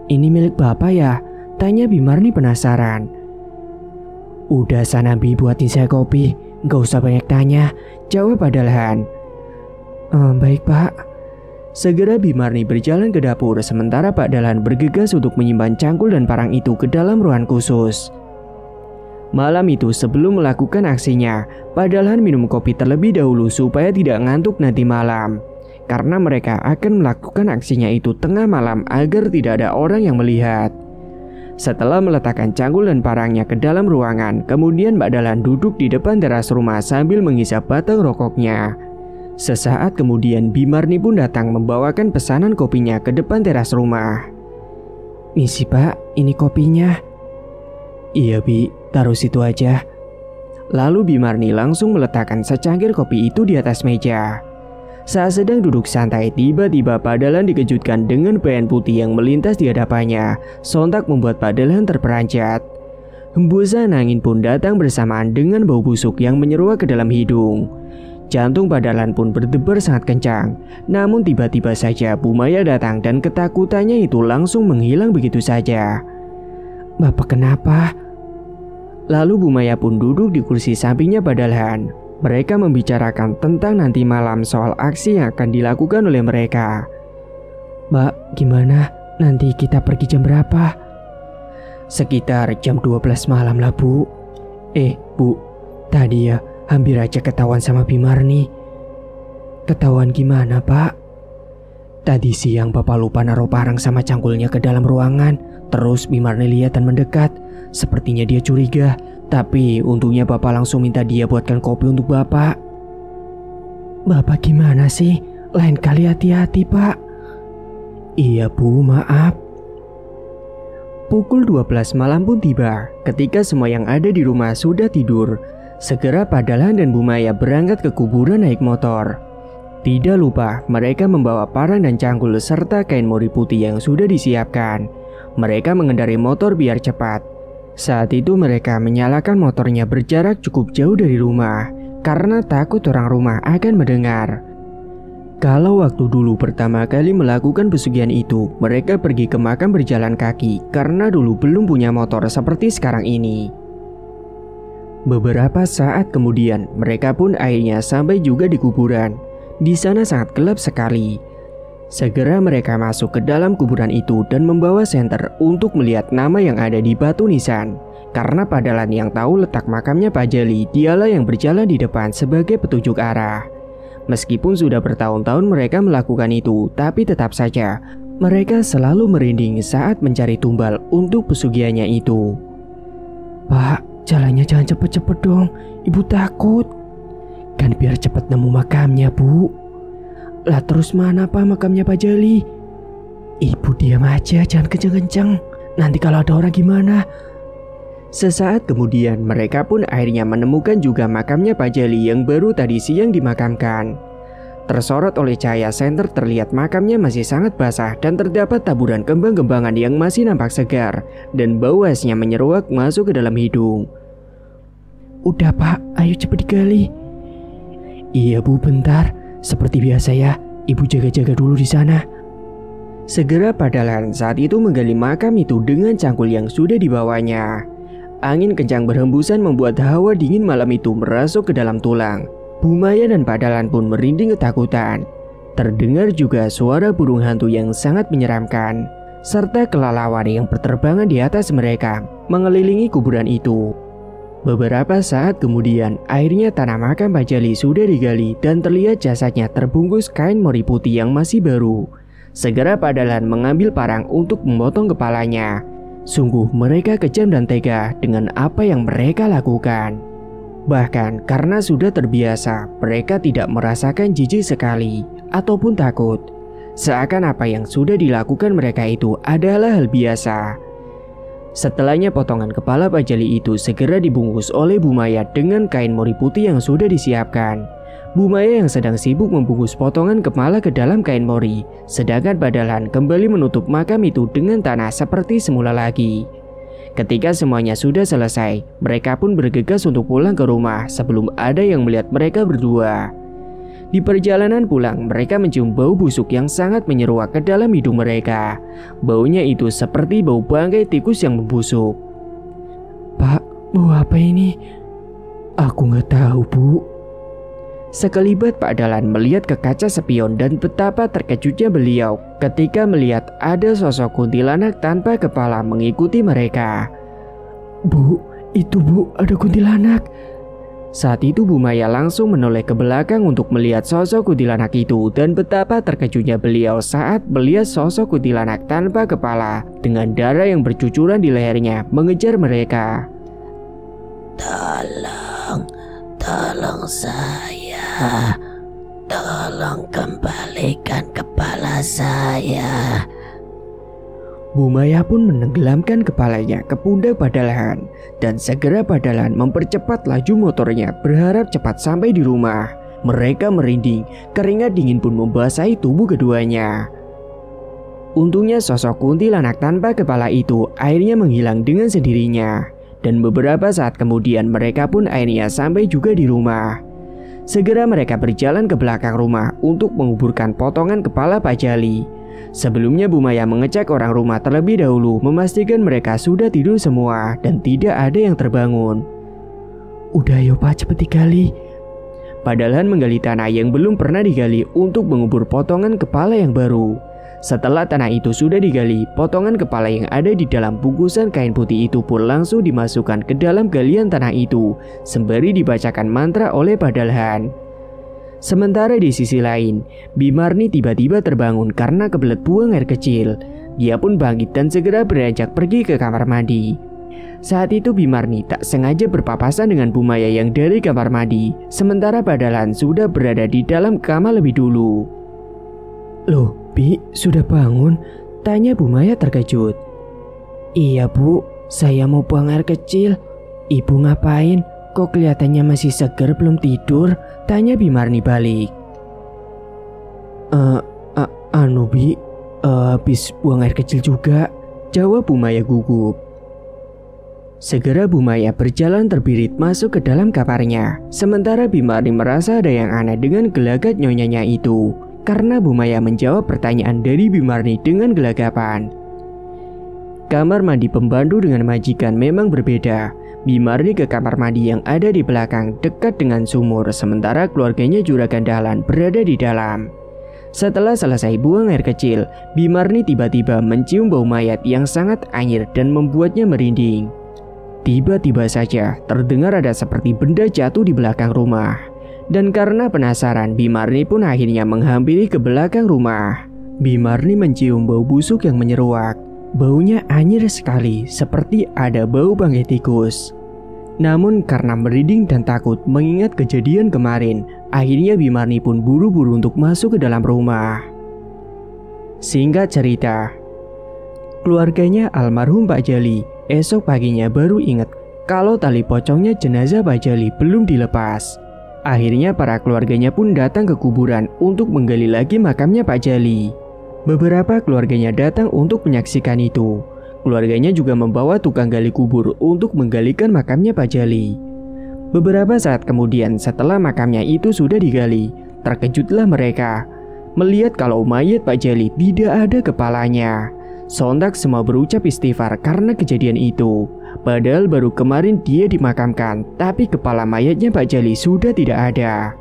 Ini milik bapak ya? Tanya Bimarni penasaran. Udah sana Bi, buatin saya kopi. Gak usah banyak tanya, jawab Pak Dalhan. Baik pak. Segera Bimarni berjalan ke dapur sementara Pak Dalhan bergegas untuk menyimpan cangkul dan parang itu ke dalam ruangan khusus. Malam itu sebelum melakukan aksinya, Pak Dahlan minum kopi terlebih dahulu supaya tidak ngantuk nanti malam. Karena mereka akan melakukan aksinya itu tengah malam agar tidak ada orang yang melihat. Setelah meletakkan cangkul dan parangnya ke dalam ruangan, kemudian Pak Dahlan duduk di depan teras rumah sambil menghisap batang rokoknya. Sesaat kemudian Bimarni pun datang membawakan pesanan kopinya ke depan teras rumah. Misi Pak, ini kopinya. Iya Bi, taruh situ aja. Lalu Bimarni langsung meletakkan secangkir kopi itu di atas meja. Saat sedang duduk santai, tiba-tiba Pak Dahlan dikejutkan dengan bayangan putih yang melintas di hadapannya. Sontak membuat Pak Dahlan terperanjat. Hembusan angin pun datang bersamaan dengan bau busuk yang menyeruak ke dalam hidung. Jantung Pak Dahlan pun berdebar sangat kencang. Namun tiba-tiba saja Bu Maya datang dan ketakutannya itu langsung menghilang begitu saja. Bapak kenapa? Lalu Bu Maya pun duduk di kursi sampingnya Pak Dahlan. Mereka membicarakan tentang nanti malam soal aksi yang akan dilakukan oleh mereka. Mbak, gimana? Nanti kita pergi jam berapa? Sekitar jam 12 malam lah Bu. Bu, tadi ya hampir aja ketahuan sama Bimarni. Ketahuan gimana Pak? Tadi siang Bapak lupa naruh parang sama cangkulnya ke dalam ruangan. Terus Bimarni lihat dan mendekat. Sepertinya dia curiga. Tapi untungnya Bapak langsung minta dia buatkan kopi untuk Bapak. Bapak gimana sih? Lain kali hati-hati Pak. Iya Bu, maaf. Pukul 12 malam pun tiba. Ketika semua yang ada di rumah sudah tidur, segera Pak Dahlan dan Bu Maya berangkat ke kuburan naik motor. Tidak lupa mereka membawa parang dan cangkul serta kain mori putih yang sudah disiapkan. Mereka mengendarai motor biar cepat. Saat itu mereka menyalakan motornya berjarak cukup jauh dari rumah karena takut orang rumah akan mendengar. Kalau waktu dulu pertama kali melakukan pesugihan itu, mereka pergi ke makam berjalan kaki karena dulu belum punya motor seperti sekarang ini. Beberapa saat kemudian, mereka pun akhirnya sampai juga di kuburan. Di sana sangat gelap sekali. Segera mereka masuk ke dalam kuburan itu dan membawa senter untuk melihat nama yang ada di batu nisan. Karena Pak Dahlan yang tahu letak makamnya Pak Jali, dialah yang berjalan di depan sebagai petunjuk arah. Meskipun sudah bertahun-tahun mereka melakukan itu, tapi tetap saja mereka selalu merinding saat mencari tumbal untuk pesugihannya itu. Pak, jalannya jangan cepet-cepet dong, Ibu takut. Kan biar cepet nemu makamnya Bu. Lah terus mana Pak makamnya Pak Jali? Ibu diam aja, jangan kenceng-kenceng. Nanti kalau ada orang gimana? Sesaat kemudian mereka pun akhirnya menemukan juga makamnya Pak Jali yang baru tadi siang dimakamkan. Tersorot oleh cahaya senter terlihat makamnya masih sangat basah dan terdapat taburan kembang-kembangan yang masih nampak segar dan bau asnya menyeruak masuk ke dalam hidung. Udah Pak, ayo cepet digali. Iya Bu, bentar. Seperti biasa ya, Ibu jaga-jaga dulu di sana. Segera Pak Dahlan saat itu menggali makam itu dengan cangkul yang sudah dibawanya. Angin kencang berhembusan membuat hawa dingin malam itu merasuk ke dalam tulang. Bu Maya dan Pak Dahlan pun merinding ketakutan. Terdengar juga suara burung hantu yang sangat menyeramkan, serta kelelawar yang berterbangan di atas mereka, mengelilingi kuburan itu. Beberapa saat kemudian, akhirnya tanah makam Pak Jali sudah digali dan terlihat jasadnya terbungkus kain mori putih yang masih baru. Segera Pak Dahlan mengambil parang untuk memotong kepalanya. Sungguh mereka kejam dan tega dengan apa yang mereka lakukan. Bahkan karena sudah terbiasa, mereka tidak merasakan jijik sekali ataupun takut. Seakan apa yang sudah dilakukan mereka itu adalah hal biasa. Setelahnya potongan kepala Pak Jali itu segera dibungkus oleh Bu Maya dengan kain mori putih yang sudah disiapkan. Bu Maya yang sedang sibuk membungkus potongan kepala ke dalam kain mori, sedangkan Pak Dahlan kembali menutup makam itu dengan tanah seperti semula lagi. Ketika semuanya sudah selesai, mereka pun bergegas untuk pulang ke rumah sebelum ada yang melihat mereka berdua. Di perjalanan pulang, mereka mencium bau busuk yang sangat menyeruak ke dalam hidung mereka. Baunya itu seperti bau bangkai tikus yang membusuk. Pak, bau apa ini? Aku nggak tahu, Bu. Sekelibat Pak Dahlan melihat ke kaca spion dan betapa terkejutnya beliau ketika melihat ada sosok kuntilanak tanpa kepala mengikuti mereka. Bu, Itu Bu, ada kuntilanak. Saat itu Bu Maya langsung menoleh ke belakang untuk melihat sosok kuntilanak itu, dan betapa terkejutnya beliau saat melihat sosok kuntilanak tanpa kepala dengan darah yang bercucuran di lehernya mengejar mereka. Tolong saya. Tolong kembalikan kepala saya. Bu Maya pun menenggelamkan kepalanya ke pundak Badalhan, dan segera Badalhan mempercepat laju motornya berharap cepat sampai di rumah. Mereka merinding, keringat dingin pun membasahi tubuh keduanya. Untungnya sosok kuntilanak tanpa kepala itu akhirnya menghilang dengan sendirinya, dan beberapa saat kemudian mereka pun akhirnya sampai juga di rumah. Segera mereka berjalan ke belakang rumah untuk menguburkan potongan kepala Pak Jali. Sebelumnya Bu Maya mengecek orang rumah terlebih dahulu, memastikan mereka sudah tidur semua dan tidak ada yang terbangun. Udah ayo Pak, cepet digali. Badalhan menggali tanah yang belum pernah digali untuk mengubur potongan kepala yang baru. Setelah tanah itu sudah digali, potongan kepala yang ada di dalam bungkusan kain putih itu pun langsung dimasukkan ke dalam galian tanah itu, sembari dibacakan mantra oleh Badalhan. Sementara di sisi lain, Bimarni tiba-tiba terbangun karena kebelet buang air kecil. Dia pun bangkit dan segera beranjak pergi ke kamar mandi. Saat itu Bimarni tak sengaja berpapasan dengan Bu Maya yang dari kamar mandi, sementara Badalhan sudah berada di dalam kamar lebih dulu. Loh, Bi, sudah bangun? Tanya Bu Maya terkejut. Iya Bu, saya mau buang air kecil. Ibu ngapain? Kok kelihatannya masih segar belum tidur? Tanya Bimarni balik. Bi, habis buang air kecil juga, jawab Bu Maya gugup. Segera Bu Maya berjalan terbirit masuk ke dalam kamarnya. Sementara Bimarni merasa ada yang aneh dengan gelagat nyonyanya itu, karena Bu Maya menjawab pertanyaan dari Bimarni dengan gelagapan. Kamar mandi pembantu dengan majikan memang berbeda. Bimarni ke kamar mandi yang ada di belakang dekat dengan sumur, sementara keluarganya Juragan Dahlan berada di dalam. Setelah selesai buang air kecil, Bimarni tiba-tiba mencium bau mayat yang sangat anyir dan membuatnya merinding. Tiba-tiba saja terdengar ada seperti benda jatuh di belakang rumah. Dan karena penasaran, Bimarni pun akhirnya menghampiri ke belakang rumah. Bimarni mencium bau busuk yang menyeruak. Baunya anyir sekali, seperti ada bau bangkai tikus. Namun karena merinding dan takut mengingat kejadian kemarin, akhirnya Bimarni pun buru-buru untuk masuk ke dalam rumah. Singkat cerita, keluarganya almarhum Pak Jali esok paginya baru ingat kalau tali pocongnya jenazah Pak Jali belum dilepas. Akhirnya para keluarganya pun datang ke kuburan untuk menggali lagi makamnya Pak Jali. Beberapa keluarganya datang untuk menyaksikan itu. Keluarganya juga membawa tukang gali kubur untuk menggalikan makamnya Pak Jali. Beberapa saat kemudian setelah makamnya itu sudah digali, terkejutlah mereka melihat kalau mayat Pak Jali tidak ada kepalanya. Sontak semua berucap istighfar karena kejadian itu. Padahal baru kemarin dia dimakamkan, tapi kepala mayatnya Pak Jali sudah tidak ada.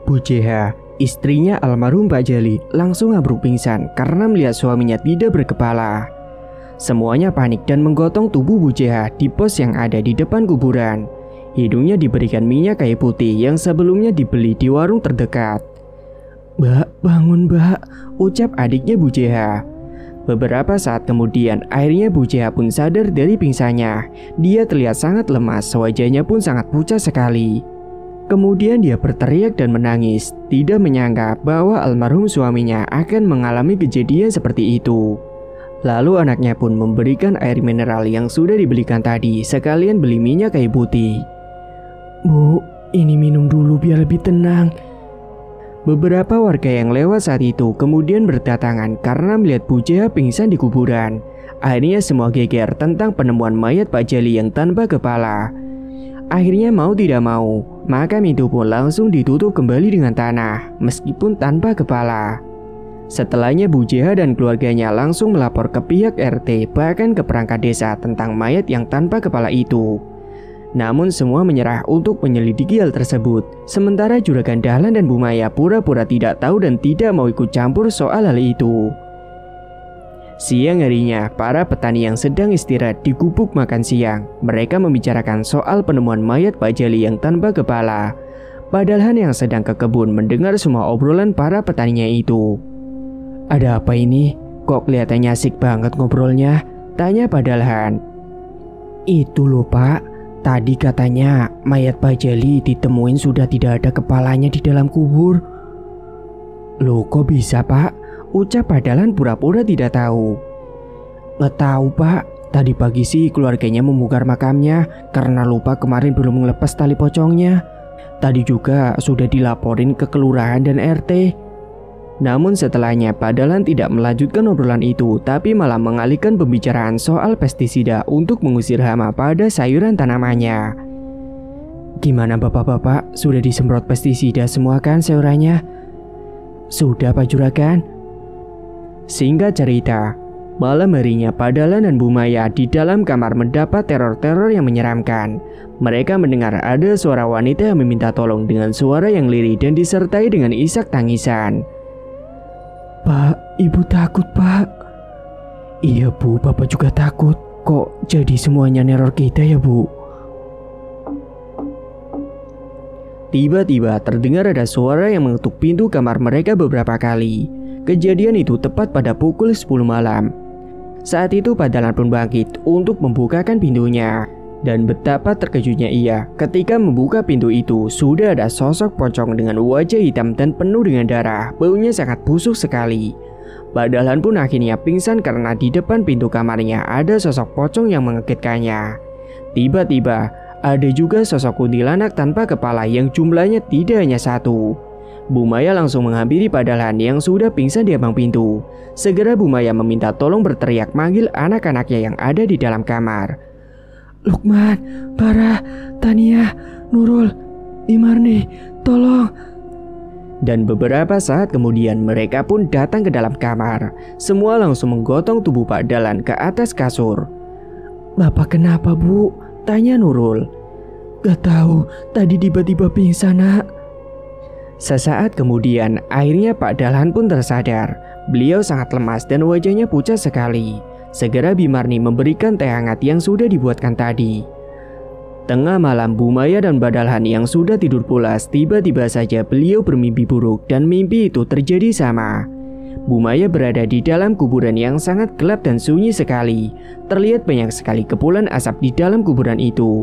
Bu JH, istrinya almarhum Pak Jali, langsung ambruk pingsan karena melihat suaminya tidak berkepala. Semuanya panik dan menggotong tubuh Bu JH di pos yang ada di depan kuburan. Hidungnya diberikan minyak kayu putih yang sebelumnya dibeli di warung terdekat. "Mbak, bangun Mbak," ucap adiknya Bu JH. Beberapa saat kemudian akhirnya Bu JH pun sadar dari pingsannya. Dia terlihat sangat lemas, wajahnya pun sangat pucat sekali. Kemudian dia berteriak dan menangis, tidak menyangka bahwa almarhum suaminya akan mengalami kejadian seperti itu. Lalu anaknya pun memberikan air mineral yang sudah dibelikan tadi, sekalian beli minyak kayu putih. "Bu, ini minum dulu biar lebih tenang." Beberapa warga yang lewat saat itu kemudian berdatangan karena melihat Bu JH pingsan di kuburan. Akhirnya semua geger tentang penemuan mayat Pak Jali yang tanpa kepala. Akhirnya mau tidak mau, makam itu pun langsung ditutup kembali dengan tanah, meskipun tanpa kepala. Setelahnya Bu JH dan keluarganya langsung melapor ke pihak RT, bahkan ke perangkat desa tentang mayat yang tanpa kepala itu. Namun semua menyerah untuk menyelidiki hal tersebut. Sementara Juragan Dahlan dan Bu Maya pura-pura tidak tahu dan tidak mau ikut campur soal hal itu. Siang harinya, para petani yang sedang istirahat di gubuk makan siang, mereka membicarakan soal penemuan mayat Pak Jali yang tanpa kepala. Padahal yang sedang ke kebun mendengar semua obrolan para petaninya itu. Ada apa ini? Kok kelihatannya asik banget ngobrolnya? Tanya Padalhan. Itu loh Pak, tadi katanya mayat Pak Jali ditemuin sudah tidak ada kepalanya di dalam kubur. Loh kok bisa Pak? Ucap Padalhan pura-pura tidak tahu. Nggak tahu Pak, tadi pagi sih keluarganya membongkar makamnya karena lupa kemarin belum melepas tali pocongnya. Tadi juga sudah dilaporin ke kelurahan dan RT. Namun setelahnya Padalhan tidak melanjutkan obrolan itu, tapi malah mengalihkan pembicaraan soal pestisida untuk mengusir hama pada sayuran tanamannya. Gimana bapak-bapak, sudah disemprot pestisida semua kan sayurannya? Sudah Pak Juragan. Singkat cerita, malam harinya Padalhan dan Bu Maya di dalam kamar mendapat teror-teror yang menyeramkan. Mereka mendengar ada suara wanita yang meminta tolong dengan suara yang lirih dan disertai dengan isak tangisan. Pak, Ibu takut Pak. Iya Bu, Bapak juga takut. Kok jadi semuanya neror kita ya Bu? Tiba-tiba terdengar ada suara yang mengetuk pintu kamar mereka beberapa kali. Kejadian itu tepat pada pukul 10 malam. Saat itu Padalhan pun bangkit untuk membukakan pintunya. Dan betapa terkejutnya ia ketika membuka pintu itu sudah ada sosok pocong dengan wajah hitam dan penuh dengan darah. Baunya sangat busuk sekali. Padalhan pun akhirnya pingsan karena di depan pintu kamarnya ada sosok pocong yang mengagetkannya. Tiba-tiba ada juga sosok kuntilanak tanpa kepala yang jumlahnya tidak hanya satu. Bu Maya langsung menghampiri Padalhan yang sudah pingsan di ambang pintu. Segera Bu Maya meminta tolong berteriak manggil anak-anaknya yang ada di dalam kamar. Lukman, Farah, Tania, Nurul, Imarni, tolong. Dan beberapa saat kemudian mereka pun datang ke dalam kamar. Semua langsung menggotong tubuh Padalhan ke atas kasur. Bapak kenapa Bu? Tanya Nurul. Gak tahu, tadi tiba-tiba pingsan nak. Sesaat kemudian akhirnya Padalhan pun tersadar. Beliau sangat lemas dan wajahnya pucat sekali. Segera Bimarni memberikan teh hangat yang sudah dibuatkan tadi. Tengah malam Bu Maya dan Padalhan yang sudah tidur pulas, tiba-tiba saja beliau bermimpi buruk dan mimpi itu terjadi sama. Bu Maya berada di dalam kuburan yang sangat gelap dan sunyi sekali. Terlihat banyak sekali kepulan asap di dalam kuburan itu.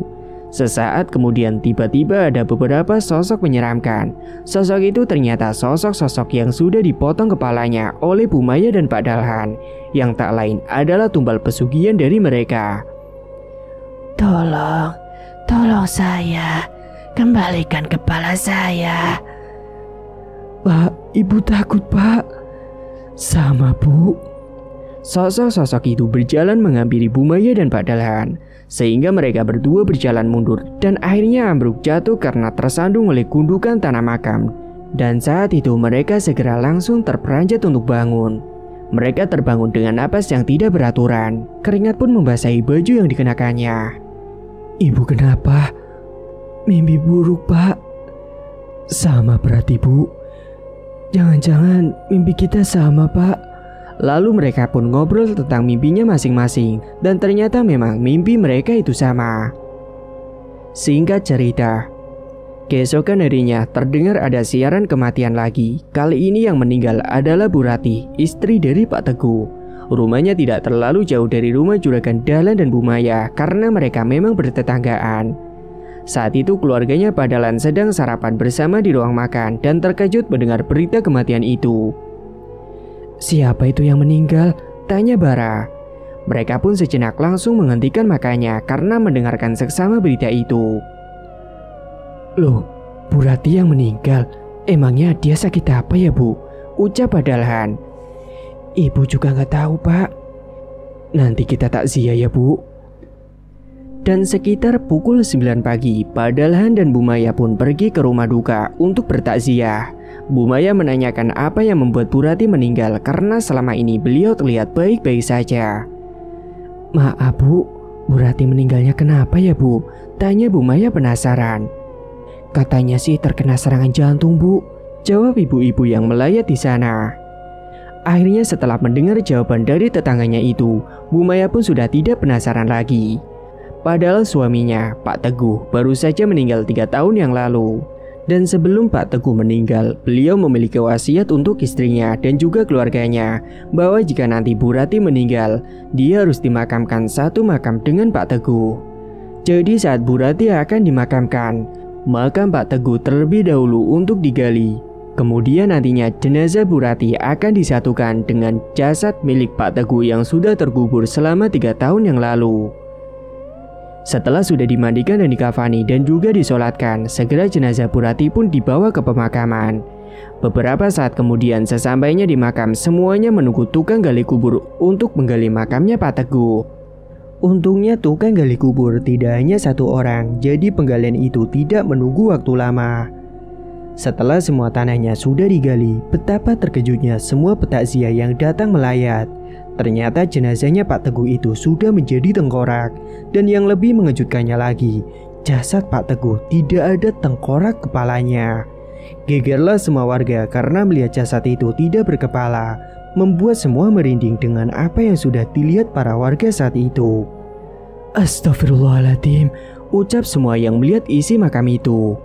Sesaat kemudian tiba-tiba ada beberapa sosok menyeramkan. Sosok itu ternyata sosok-sosok yang sudah dipotong kepalanya oleh Bu Maya dan Padalhan. Yang tak lain adalah tumbal pesugihan dari mereka. Tolong saya, kembalikan kepala saya. Pak, Ibu takut Pak. Sama Bu. Sosok-sosok itu berjalan menghampiri Bu Maya dan Padalhan. Sehingga mereka berdua berjalan mundur dan akhirnya ambruk jatuh karena tersandung oleh gundukan tanah makam. Dan saat itu mereka segera langsung terperanjat untuk bangun. Mereka terbangun dengan napas yang tidak beraturan. Keringat pun membasahi baju yang dikenakannya. Ibu kenapa? Mimpi buruk Pak. Sama berarti Bu. Jangan-jangan mimpi kita sama Pak. Lalu mereka pun ngobrol tentang mimpinya masing-masing. Dan ternyata memang mimpi mereka itu sama. Singkat cerita, keesokan harinya terdengar ada siaran kematian lagi. Kali ini yang meninggal adalah Bu Ratih, istri dari Pak Teguh. Rumahnya tidak terlalu jauh dari rumah Juragan Dahlan dan Bu Maya karena mereka memang bertetanggaan. Saat itu keluarganya Padalhan sedang sarapan bersama di ruang makan dan terkejut mendengar berita kematian itu. Siapa itu yang meninggal? Tanya Bara. Mereka pun sejenak langsung menghentikan makannya karena mendengarkan seksama berita itu. Loh, Bu Ratih yang meninggal? Emangnya dia sakit apa ya Bu? Ucap Padalhan. Ibu juga nggak tahu Pak. Nanti kita takziah ya Bu. Dan sekitar pukul 9 pagi, Padalhan dan Bu Maya pun pergi ke rumah duka untuk bertakziah. Bu Maya menanyakan apa yang membuat Bu Ratih meninggal karena selama ini beliau terlihat baik-baik saja. Maaf Bu, Bu Ratih meninggalnya kenapa ya Bu? Tanya Bu Maya penasaran. Katanya sih terkena serangan jantung Bu, jawab ibu-ibu yang melayat di sana. Akhirnya setelah mendengar jawaban dari tetangganya itu, Bu Maya pun sudah tidak penasaran lagi. Padahal suaminya, Pak Teguh, baru saja meninggal 3 tahun yang lalu. Dan sebelum Pak Teguh meninggal, beliau memiliki wasiat untuk istrinya dan juga keluarganya bahwa jika nanti Bu Rati meninggal, dia harus dimakamkan satu makam dengan Pak Teguh. Jadi saat Bu Rati akan dimakamkan, makam Pak Teguh terlebih dahulu untuk digali. Kemudian nantinya jenazah Bu Rati akan disatukan dengan jasad milik Pak Teguh yang sudah terkubur selama 3 tahun yang lalu. Setelah sudah dimandikan dan dikafani dan juga disolatkan, segera jenazah Bu Rati pun dibawa ke pemakaman. Beberapa saat kemudian sesampainya di makam, semuanya menunggu tukang gali kubur untuk menggali makamnya Pak Teguh. Untungnya tukang gali kubur tidak hanya 1 orang, jadi penggalian itu tidak menunggu waktu lama. Setelah semua tanahnya sudah digali, betapa terkejutnya semua petakziah yang datang melayat. Ternyata jenazahnya Pak Teguh itu sudah menjadi tengkorak. Dan yang lebih mengejutkannya lagi, jasad Pak Teguh tidak ada tengkorak kepalanya. Gegerlah semua warga karena melihat jasad itu tidak berkepala, membuat semua merinding dengan apa yang sudah dilihat para warga saat itu. Astagfirullahaladzim, ucap semua yang melihat isi makam itu.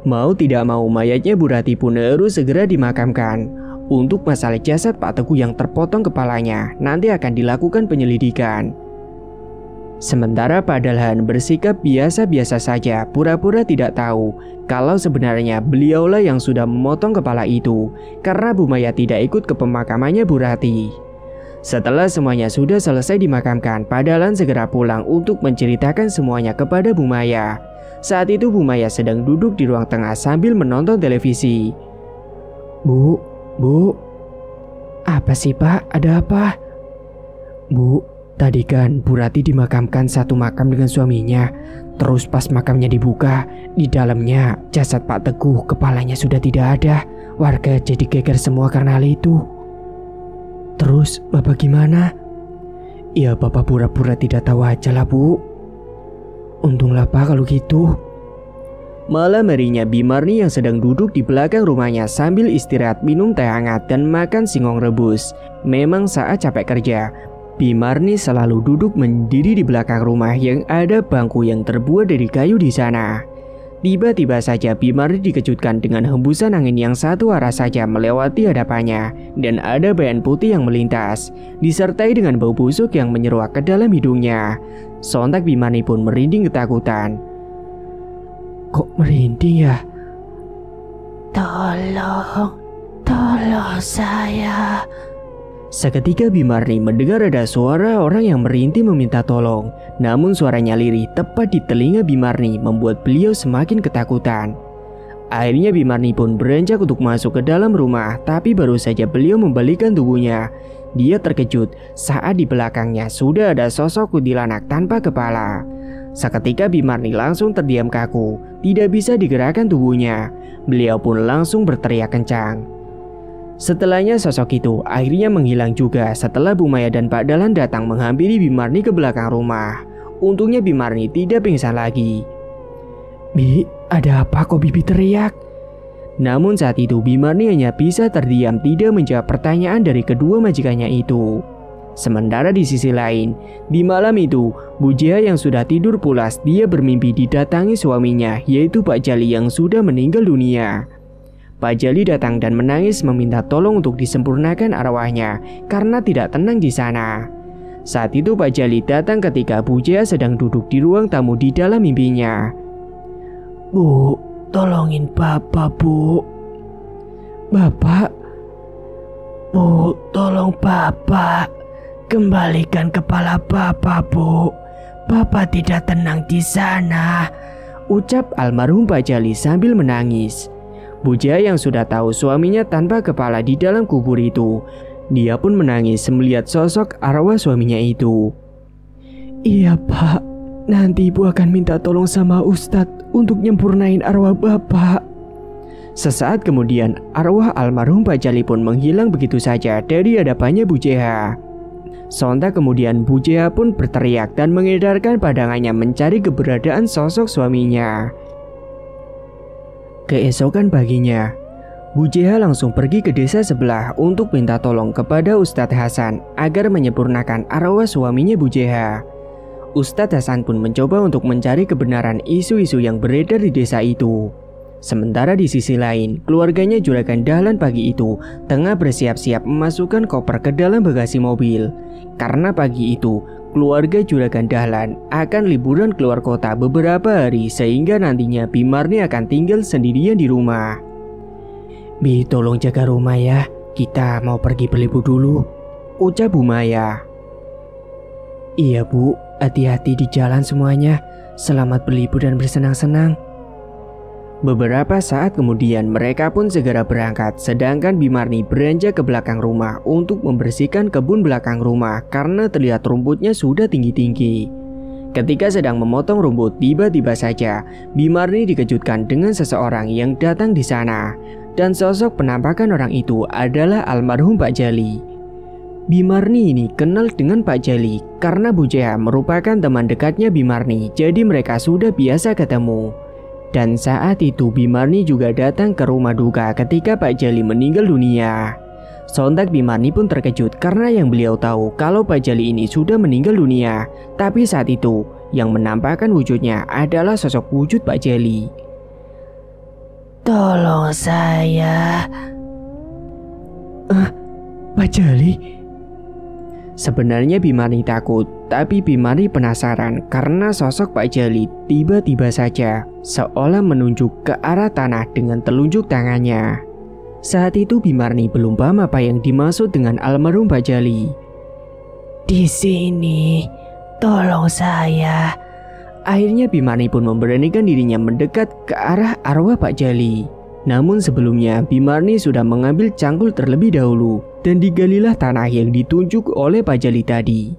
Mau tidak mau mayatnya Bu Rati pun harus segera dimakamkan. Untuk masalah jasad Pak Teguh yang terpotong kepalanya, nanti akan dilakukan penyelidikan. Sementara Pak Dalhan bersikap biasa-biasa saja, pura-pura tidak tahu kalau sebenarnya beliaulah yang sudah memotong kepala itu, karena Bu Maya tidak ikut ke pemakamannya Bu Rati. Setelah semuanya sudah selesai dimakamkan, Pak Dalhan segera pulang untuk menceritakan semuanya kepada Bu Maya. Saat itu Bu Maya sedang duduk di ruang tengah sambil menonton televisi. Bu, apa sih Pak? Ada apa? Bu, tadi kan Bu Rati dimakamkan satu makam dengan suaminya. Terus pas makamnya dibuka, di dalamnya jasad Pak Teguh, kepalanya sudah tidak ada. Warga jadi geger semua karena hal itu. Terus Bapak gimana? Ya Bapak pura-pura tidak tahu aja lah Bu. Untunglah Pak kalau gitu. Malam harinya Bimarni yang sedang duduk di belakang rumahnya sambil istirahat minum teh hangat dan makan singkong rebus. Memang saat capek kerja, Bimarni selalu duduk mendiri di belakang rumah yang ada bangku yang terbuat dari kayu di sana. Tiba-tiba saja Bimarni dikejutkan dengan hembusan angin yang satu arah saja melewati hadapannya dan ada bayangan putih yang melintas, disertai dengan bau busuk yang menyeruak ke dalam hidungnya. Sontak Bimarni pun merinding ketakutan. Kok merinding ya? Tolong saya. Seketika Bimarni mendengar ada suara orang yang merintih meminta tolong. Namun suaranya lirih tepat di telinga Bimarni membuat beliau semakin ketakutan. Akhirnya Bimarni pun beranjak untuk masuk ke dalam rumah, tapi baru saja beliau membalikkan tubuhnya, dia terkejut saat di belakangnya sudah ada sosok kuntilanak tanpa kepala. Seketika Bimarni langsung terdiam kaku, tidak bisa digerakkan tubuhnya. Beliau pun langsung berteriak kencang. Setelahnya sosok itu akhirnya menghilang juga setelah Bu Maya dan Pak Dalhan datang menghampiri Bimarni ke belakang rumah. Untungnya Bimarni tidak pingsan lagi. Bi, ada apa kok Bibi teriak? Namun saat itu Bimarni hanya bisa terdiam tidak menjawab pertanyaan dari kedua majikannya itu. Sementara di sisi lain, di malam itu Bu Jeha yang sudah tidur pulas, dia bermimpi didatangi suaminya yaitu Pak Jali yang sudah meninggal dunia. Pak Jali datang dan menangis meminta tolong untuk disempurnakan arwahnya karena tidak tenang di sana. Saat itu Pak Jali datang ketika Bu Jeha sedang duduk di ruang tamu di dalam mimpinya. Bu, tolongin Bapak Bu. Bapak? Bu, tolong Bapak. Kembalikan kepala Bapak Bu. Bapak tidak tenang di sana, ucap almarhum Pak Jali sambil menangis. Bu Jeha yang sudah tahu suaminya tanpa kepala di dalam kubur itu, dia pun menangis melihat sosok arwah suaminya itu. Iya Pak, nanti Ibu akan minta tolong sama Ustadz untuk nyempurnain arwah Bapak. Sesaat kemudian arwah almarhum Pak Jali pun menghilang begitu saja dari hadapannya Bu Jeha. Sontak kemudian Bu Jeha pun berteriak dan mengedarkan pandangannya mencari keberadaan sosok suaminya. Keesokan paginya, Bu Jeha langsung pergi ke desa sebelah untuk minta tolong kepada Ustadz Hasan agar menyempurnakan arwah suaminya Bu Jeha. Ustadz Hasan pun mencoba untuk mencari kebenaran isu-isu yang beredar di desa itu. Sementara di sisi lain, keluarganya Juragan Dahlan pagi itu tengah bersiap-siap memasukkan koper ke dalam bagasi mobil. Karena pagi itu, keluarga Juragan Dahlan akan liburan keluar kota beberapa hari sehingga nantinya Bimarni akan tinggal sendirian di rumah. Bi, tolong jaga rumah ya, kita mau pergi berlibur dulu, ucap Bu Maya. Iya Bu, hati-hati di jalan semuanya, selamat berlibur dan bersenang-senang. Beberapa saat kemudian mereka pun segera berangkat, sedangkan Bimarni beranjak ke belakang rumah untuk membersihkan kebun belakang rumah karena terlihat rumputnya sudah tinggi-tinggi. Ketika sedang memotong rumput, tiba-tiba saja Bimarni dikejutkan dengan seseorang yang datang di sana. Dan sosok penampakan orang itu adalah almarhum Pak Jali. Bimarni ini kenal dengan Pak Jali karena Bu Jeha merupakan teman dekatnya Bimarni, jadi mereka sudah biasa ketemu. Dan saat itu Bimarni juga datang ke rumah duka ketika Pak Jali meninggal dunia. Sontak Bimarni pun terkejut karena yang beliau tahu kalau Pak Jali ini sudah meninggal dunia. Tapi saat itu yang menampakkan wujudnya adalah sosok wujud Pak Jali. Tolong saya. Pak Jali? Sebenarnya Bimarni takut, tapi Bimarni penasaran karena sosok Pak Jali tiba-tiba saja seolah menunjuk ke arah tanah dengan telunjuk tangannya. Saat itu Bimarni belum paham apa yang dimaksud dengan almarhum Pak Jali. Di sini, tolong saya. Akhirnya Bimarni pun memberanikan dirinya mendekat ke arah arwah Pak Jali. Namun sebelumnya Bimarni sudah mengambil cangkul terlebih dahulu dan digalilah tanah yang ditunjuk oleh Pak Jali tadi.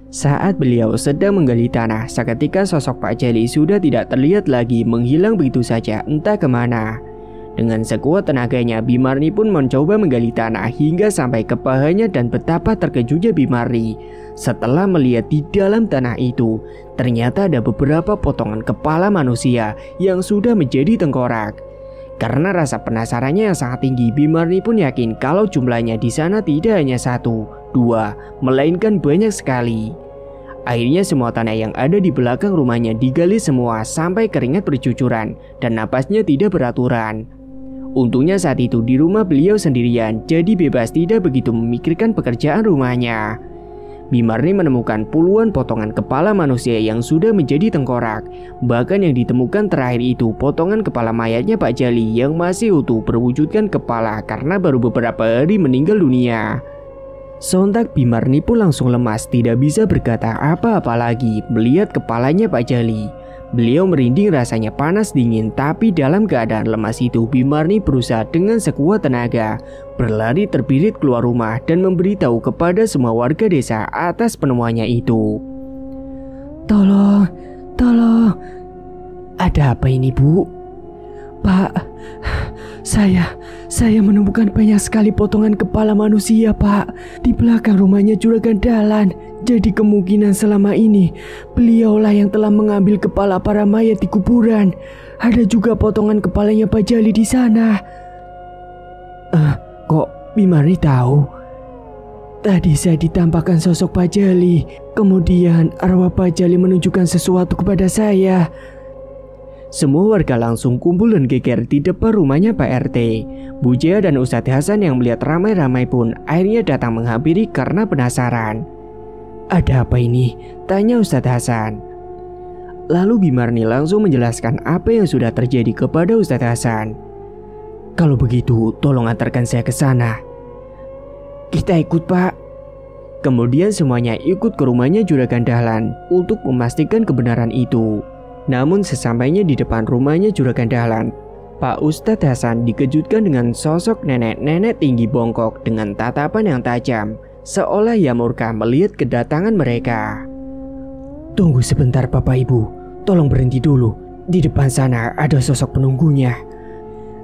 Saat beliau sedang menggali tanah, seketika sosok Pak Jali sudah tidak terlihat lagi, menghilang begitu saja entah kemana. Dengan sekuat tenaganya Bimarni pun mencoba menggali tanah hingga sampai ke pahanya dan betapa terkejutnya Bimarni setelah melihat di dalam tanah itu ternyata ada beberapa potongan kepala manusia yang sudah menjadi tengkorak. Karena rasa penasarannya yang sangat tinggi, Bimarni pun yakin kalau jumlahnya di sana tidak hanya 1, 2, melainkan banyak sekali. Akhirnya semua tanah yang ada di belakang rumahnya digali semua sampai keringat bercucuran dan napasnya tidak beraturan. Untungnya saat itu di rumah beliau sendirian, jadi bebas tidak begitu memikirkan pekerjaan rumahnya. Bimarni menemukan puluhan potongan kepala manusia yang sudah menjadi tengkorak. Bahkan yang ditemukan terakhir itu potongan kepala mayatnya Pak Jali yang masih utuh berwujudkan kepala karena baru beberapa hari meninggal dunia. Sontak Bimarni pun langsung lemas, tidak bisa berkata apa-apa lagi melihat kepalanya Pak Jali. Beliau merinding, rasanya panas dingin, tapi dalam keadaan lemas itu Bimarni berusaha dengan sekuat tenaga berlari terbirit keluar rumah dan memberitahu kepada semua warga desa atas penemuannya itu. Tolong, ada apa ini Bu? Pak, saya menemukan banyak sekali potongan kepala manusia Pak di belakang rumahnya Juragan Dahlan. Jadi kemungkinan selama ini beliaulah yang telah mengambil kepala para mayat di kuburan. Ada juga potongan kepalanya Pak Jali di sana. Kok Bimarni tahu? Tadi saya ditampakkan sosok Pak Jali. Kemudian arwah Pak Jali menunjukkan sesuatu kepada saya. Semua warga langsung kumpul dan geger di depan rumahnya Pak RT. Bu Jeha dan Ustadz Hasan yang melihat ramai-ramai pun akhirnya datang menghampiri karena penasaran. Ada apa ini? Tanya Ustadz Hasan. Lalu Bimarni langsung menjelaskan apa yang sudah terjadi kepada Ustadz Hasan. Kalau begitu tolong antarkan saya ke sana. Kita ikut Pak. Kemudian semuanya ikut ke rumahnya Juragan Dahlan untuk memastikan kebenaran itu. Namun sesampainya di depan rumahnya Juragan Dahlan, Pak Ustadz Hasan dikejutkan dengan sosok nenek-nenek tinggi bongkok dengan tatapan yang tajam, seolah ia murka melihat kedatangan mereka. Tunggu sebentar Bapak Ibu, tolong berhenti dulu. Di depan sana ada sosok penunggunya.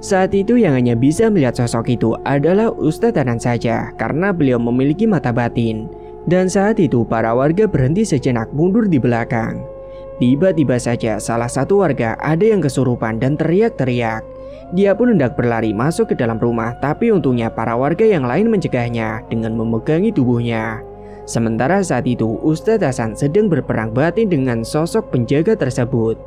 Saat itu yang hanya bisa melihat sosok itu adalah Ustadz Hasan saja karena beliau memiliki mata batin. Dan saat itu para warga berhenti sejenak mundur di belakang. Tiba-tiba saja salah satu warga ada yang kesurupan dan teriak-teriak. Dia pun hendak berlari masuk ke dalam rumah, tapi untungnya para warga yang lain mencegahnya dengan memegangi tubuhnya. Sementara saat itu Ustadz Hasan sedang berperang batin dengan sosok penjaga tersebut.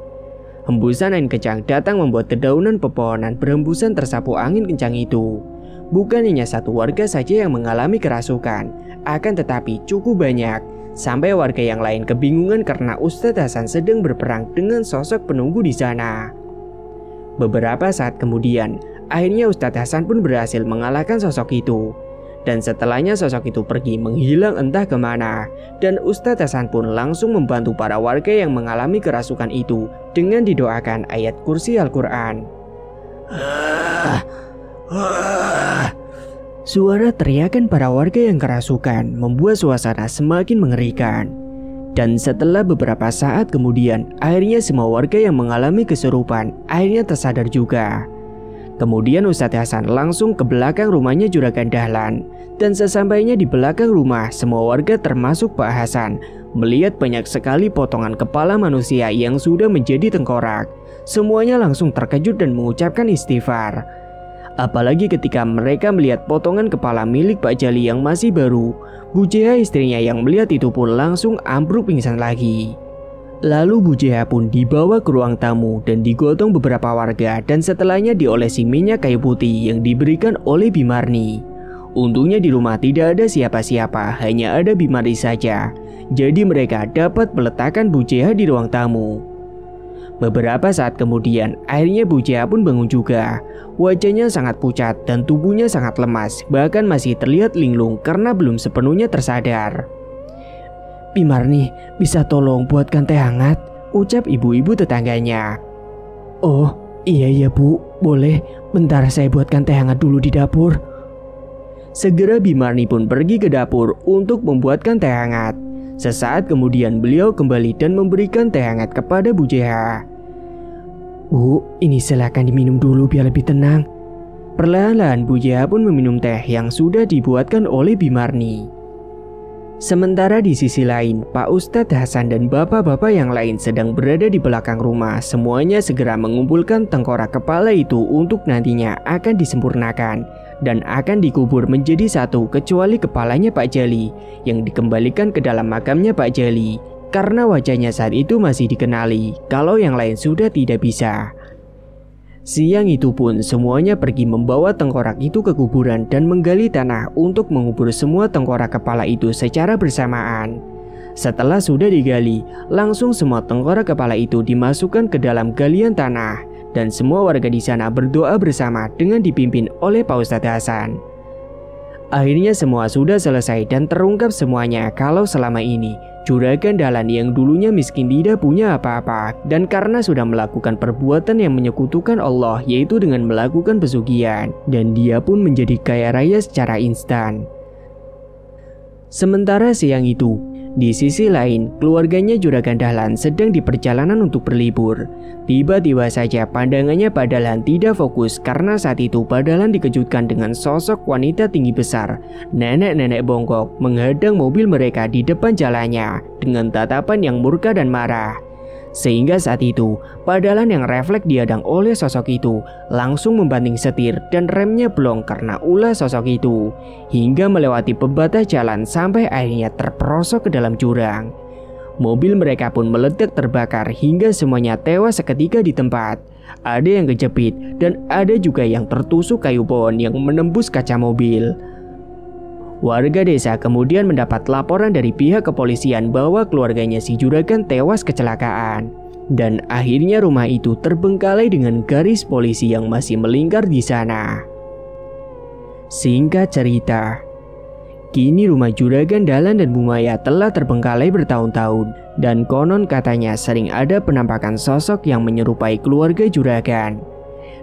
Hembusan angin kencang datang membuat dedaunan pepohonan berhembusan tersapu angin kencang itu. Bukan hanya satu warga saja yang mengalami kerasukan, akan tetapi cukup banyak. Sampai warga yang lain kebingungan karena Ustadz Hasan sedang berperang dengan sosok penunggu di sana. Beberapa saat kemudian, akhirnya Ustadz Hasan pun berhasil mengalahkan sosok itu. Dan setelahnya sosok itu pergi menghilang entah kemana. Dan Ustadz Hasan pun langsung membantu para warga yang mengalami kerasukan itu dengan didoakan ayat kursi Al-Quran. Suara teriakan para warga yang kerasukan membuat suasana semakin mengerikan. Dan setelah beberapa saat kemudian, akhirnya semua warga yang mengalami kesurupan akhirnya tersadar juga. Kemudian Ustadz Hasan langsung ke belakang rumahnya Juragan Dahlan. Dan sesampainya di belakang rumah, semua warga termasuk Pak Hasan melihat banyak sekali potongan kepala manusia yang sudah menjadi tengkorak. Semuanya langsung terkejut dan mengucapkan istighfar. Apalagi ketika mereka melihat potongan kepala milik Pak Jali yang masih baru. Bu Jeha istrinya yang melihat itu pun langsung ambruk pingsan lagi. Lalu Bu Jeha pun dibawa ke ruang tamu dan digotong beberapa warga dan setelahnya diolesi minyak kayu putih yang diberikan oleh Bimarni. Untungnya di rumah tidak ada siapa-siapa, hanya ada Bimarni saja. Jadi mereka dapat meletakkan Bu Jeha di ruang tamu. Beberapa saat kemudian, akhirnya Bu Jeha pun bangun juga. Wajahnya sangat pucat dan tubuhnya sangat lemas, bahkan masih terlihat linglung karena belum sepenuhnya tersadar. Bimarni, bisa tolong buatkan teh hangat? Ucap ibu-ibu tetangganya. Oh, iya Bu, boleh. Bentar saya buatkan teh hangat dulu di dapur. Segera Bimarni pun pergi ke dapur untuk membuatkan teh hangat. Sesaat kemudian beliau kembali dan memberikan teh hangat kepada Bu Jeha. Bu, ini silakan diminum dulu biar lebih tenang. Perlahan-lahan Bu Jeha pun meminum teh yang sudah dibuatkan oleh Bimarni. Sementara di sisi lain, Pak Ustadz Hasan dan bapak-bapak yang lain sedang berada di belakang rumah. Semuanya segera mengumpulkan tengkorak kepala itu untuk nantinya akan disempurnakan dan akan dikubur menjadi satu kecuali kepalanya Pak Jali yang dikembalikan ke dalam makamnya Pak Jali. Karena wajahnya saat itu masih dikenali, kalau yang lain sudah tidak bisa. Siang itu pun semuanya pergi membawa tengkorak itu ke kuburan dan menggali tanah untuk mengubur semua tengkorak kepala itu secara bersamaan. Setelah sudah digali, langsung semua tengkorak kepala itu dimasukkan ke dalam galian tanah dan semua warga di sana berdoa bersama dengan dipimpin oleh Pak Ustadz Hasan. Akhirnya semua sudah selesai dan terungkap semuanya kalau selama ini Juragan Dahlan yang dulunya miskin tidak punya apa-apa dan karena sudah melakukan perbuatan yang menyekutukan Allah yaitu dengan melakukan pesugihan dan dia pun menjadi kaya raya secara instan. Sementara siang itu, di sisi lain keluarganya Juragan Dahlan sedang di perjalanan untuk berlibur. Tiba-tiba saja pandangannya Pak Dahlan tidak fokus karena saat itu Pak Dahlan dikejutkan dengan sosok wanita tinggi besar, nenek-nenek bongkok menghadang mobil mereka di depan jalannya dengan tatapan yang murka dan marah. Sehingga saat itu Pak Dahlan yang refleks dihadang oleh sosok itu langsung membanting setir dan remnya blong karena ulah sosok itu hingga melewati pembatas jalan sampai akhirnya terperosok ke dalam jurang. Mobil mereka pun meledak terbakar hingga semuanya tewas seketika di tempat. Ada yang kejepit dan ada juga yang tertusuk kayu pohon yang menembus kaca mobil. Warga desa kemudian mendapat laporan dari pihak kepolisian bahwa keluarganya si juragan tewas kecelakaan. Dan akhirnya rumah itu terbengkalai dengan garis polisi yang masih melingkar di sana. Singkat cerita, kini rumah Juragan Dahlan dan Bu Maya telah terbengkalai bertahun-tahun dan konon katanya sering ada penampakan sosok yang menyerupai keluarga Juragan.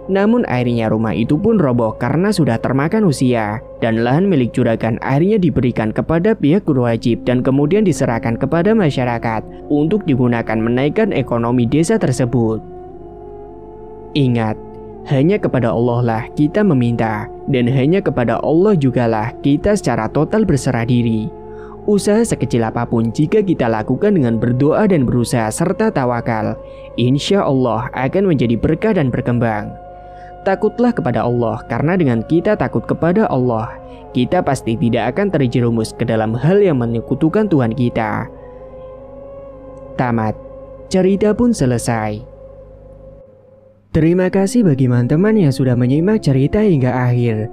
Namun akhirnya rumah itu pun roboh karena sudah termakan usia dan lahan milik Juragan akhirnya diberikan kepada pihak berwajib dan kemudian diserahkan kepada masyarakat untuk digunakan menaikkan ekonomi desa tersebut. Ingat, hanya kepada Allah lah kita meminta dan hanya kepada Allah jugalah kita secara total berserah diri. Usaha sekecil apapun jika kita lakukan dengan berdoa dan berusaha serta tawakal, insya Allah akan menjadi berkah dan berkembang. Takutlah kepada Allah, karena dengan kita takut kepada Allah, kita pasti tidak akan terjerumus ke dalam hal yang menyekutukan Tuhan kita. Tamat. Cerita pun selesai. Terima kasih bagi teman-teman yang sudah menyimak cerita hingga akhir.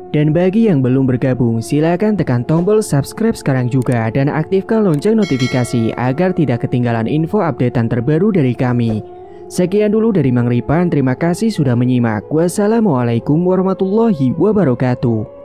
Dan bagi yang belum bergabung, silakan tekan tombol subscribe sekarang juga dan aktifkan lonceng notifikasi agar tidak ketinggalan info updatean terbaru dari kami. Sekian dulu dari Mang Ripan, terima kasih sudah menyimak. Wassalamualaikum warahmatullahi wabarakatuh.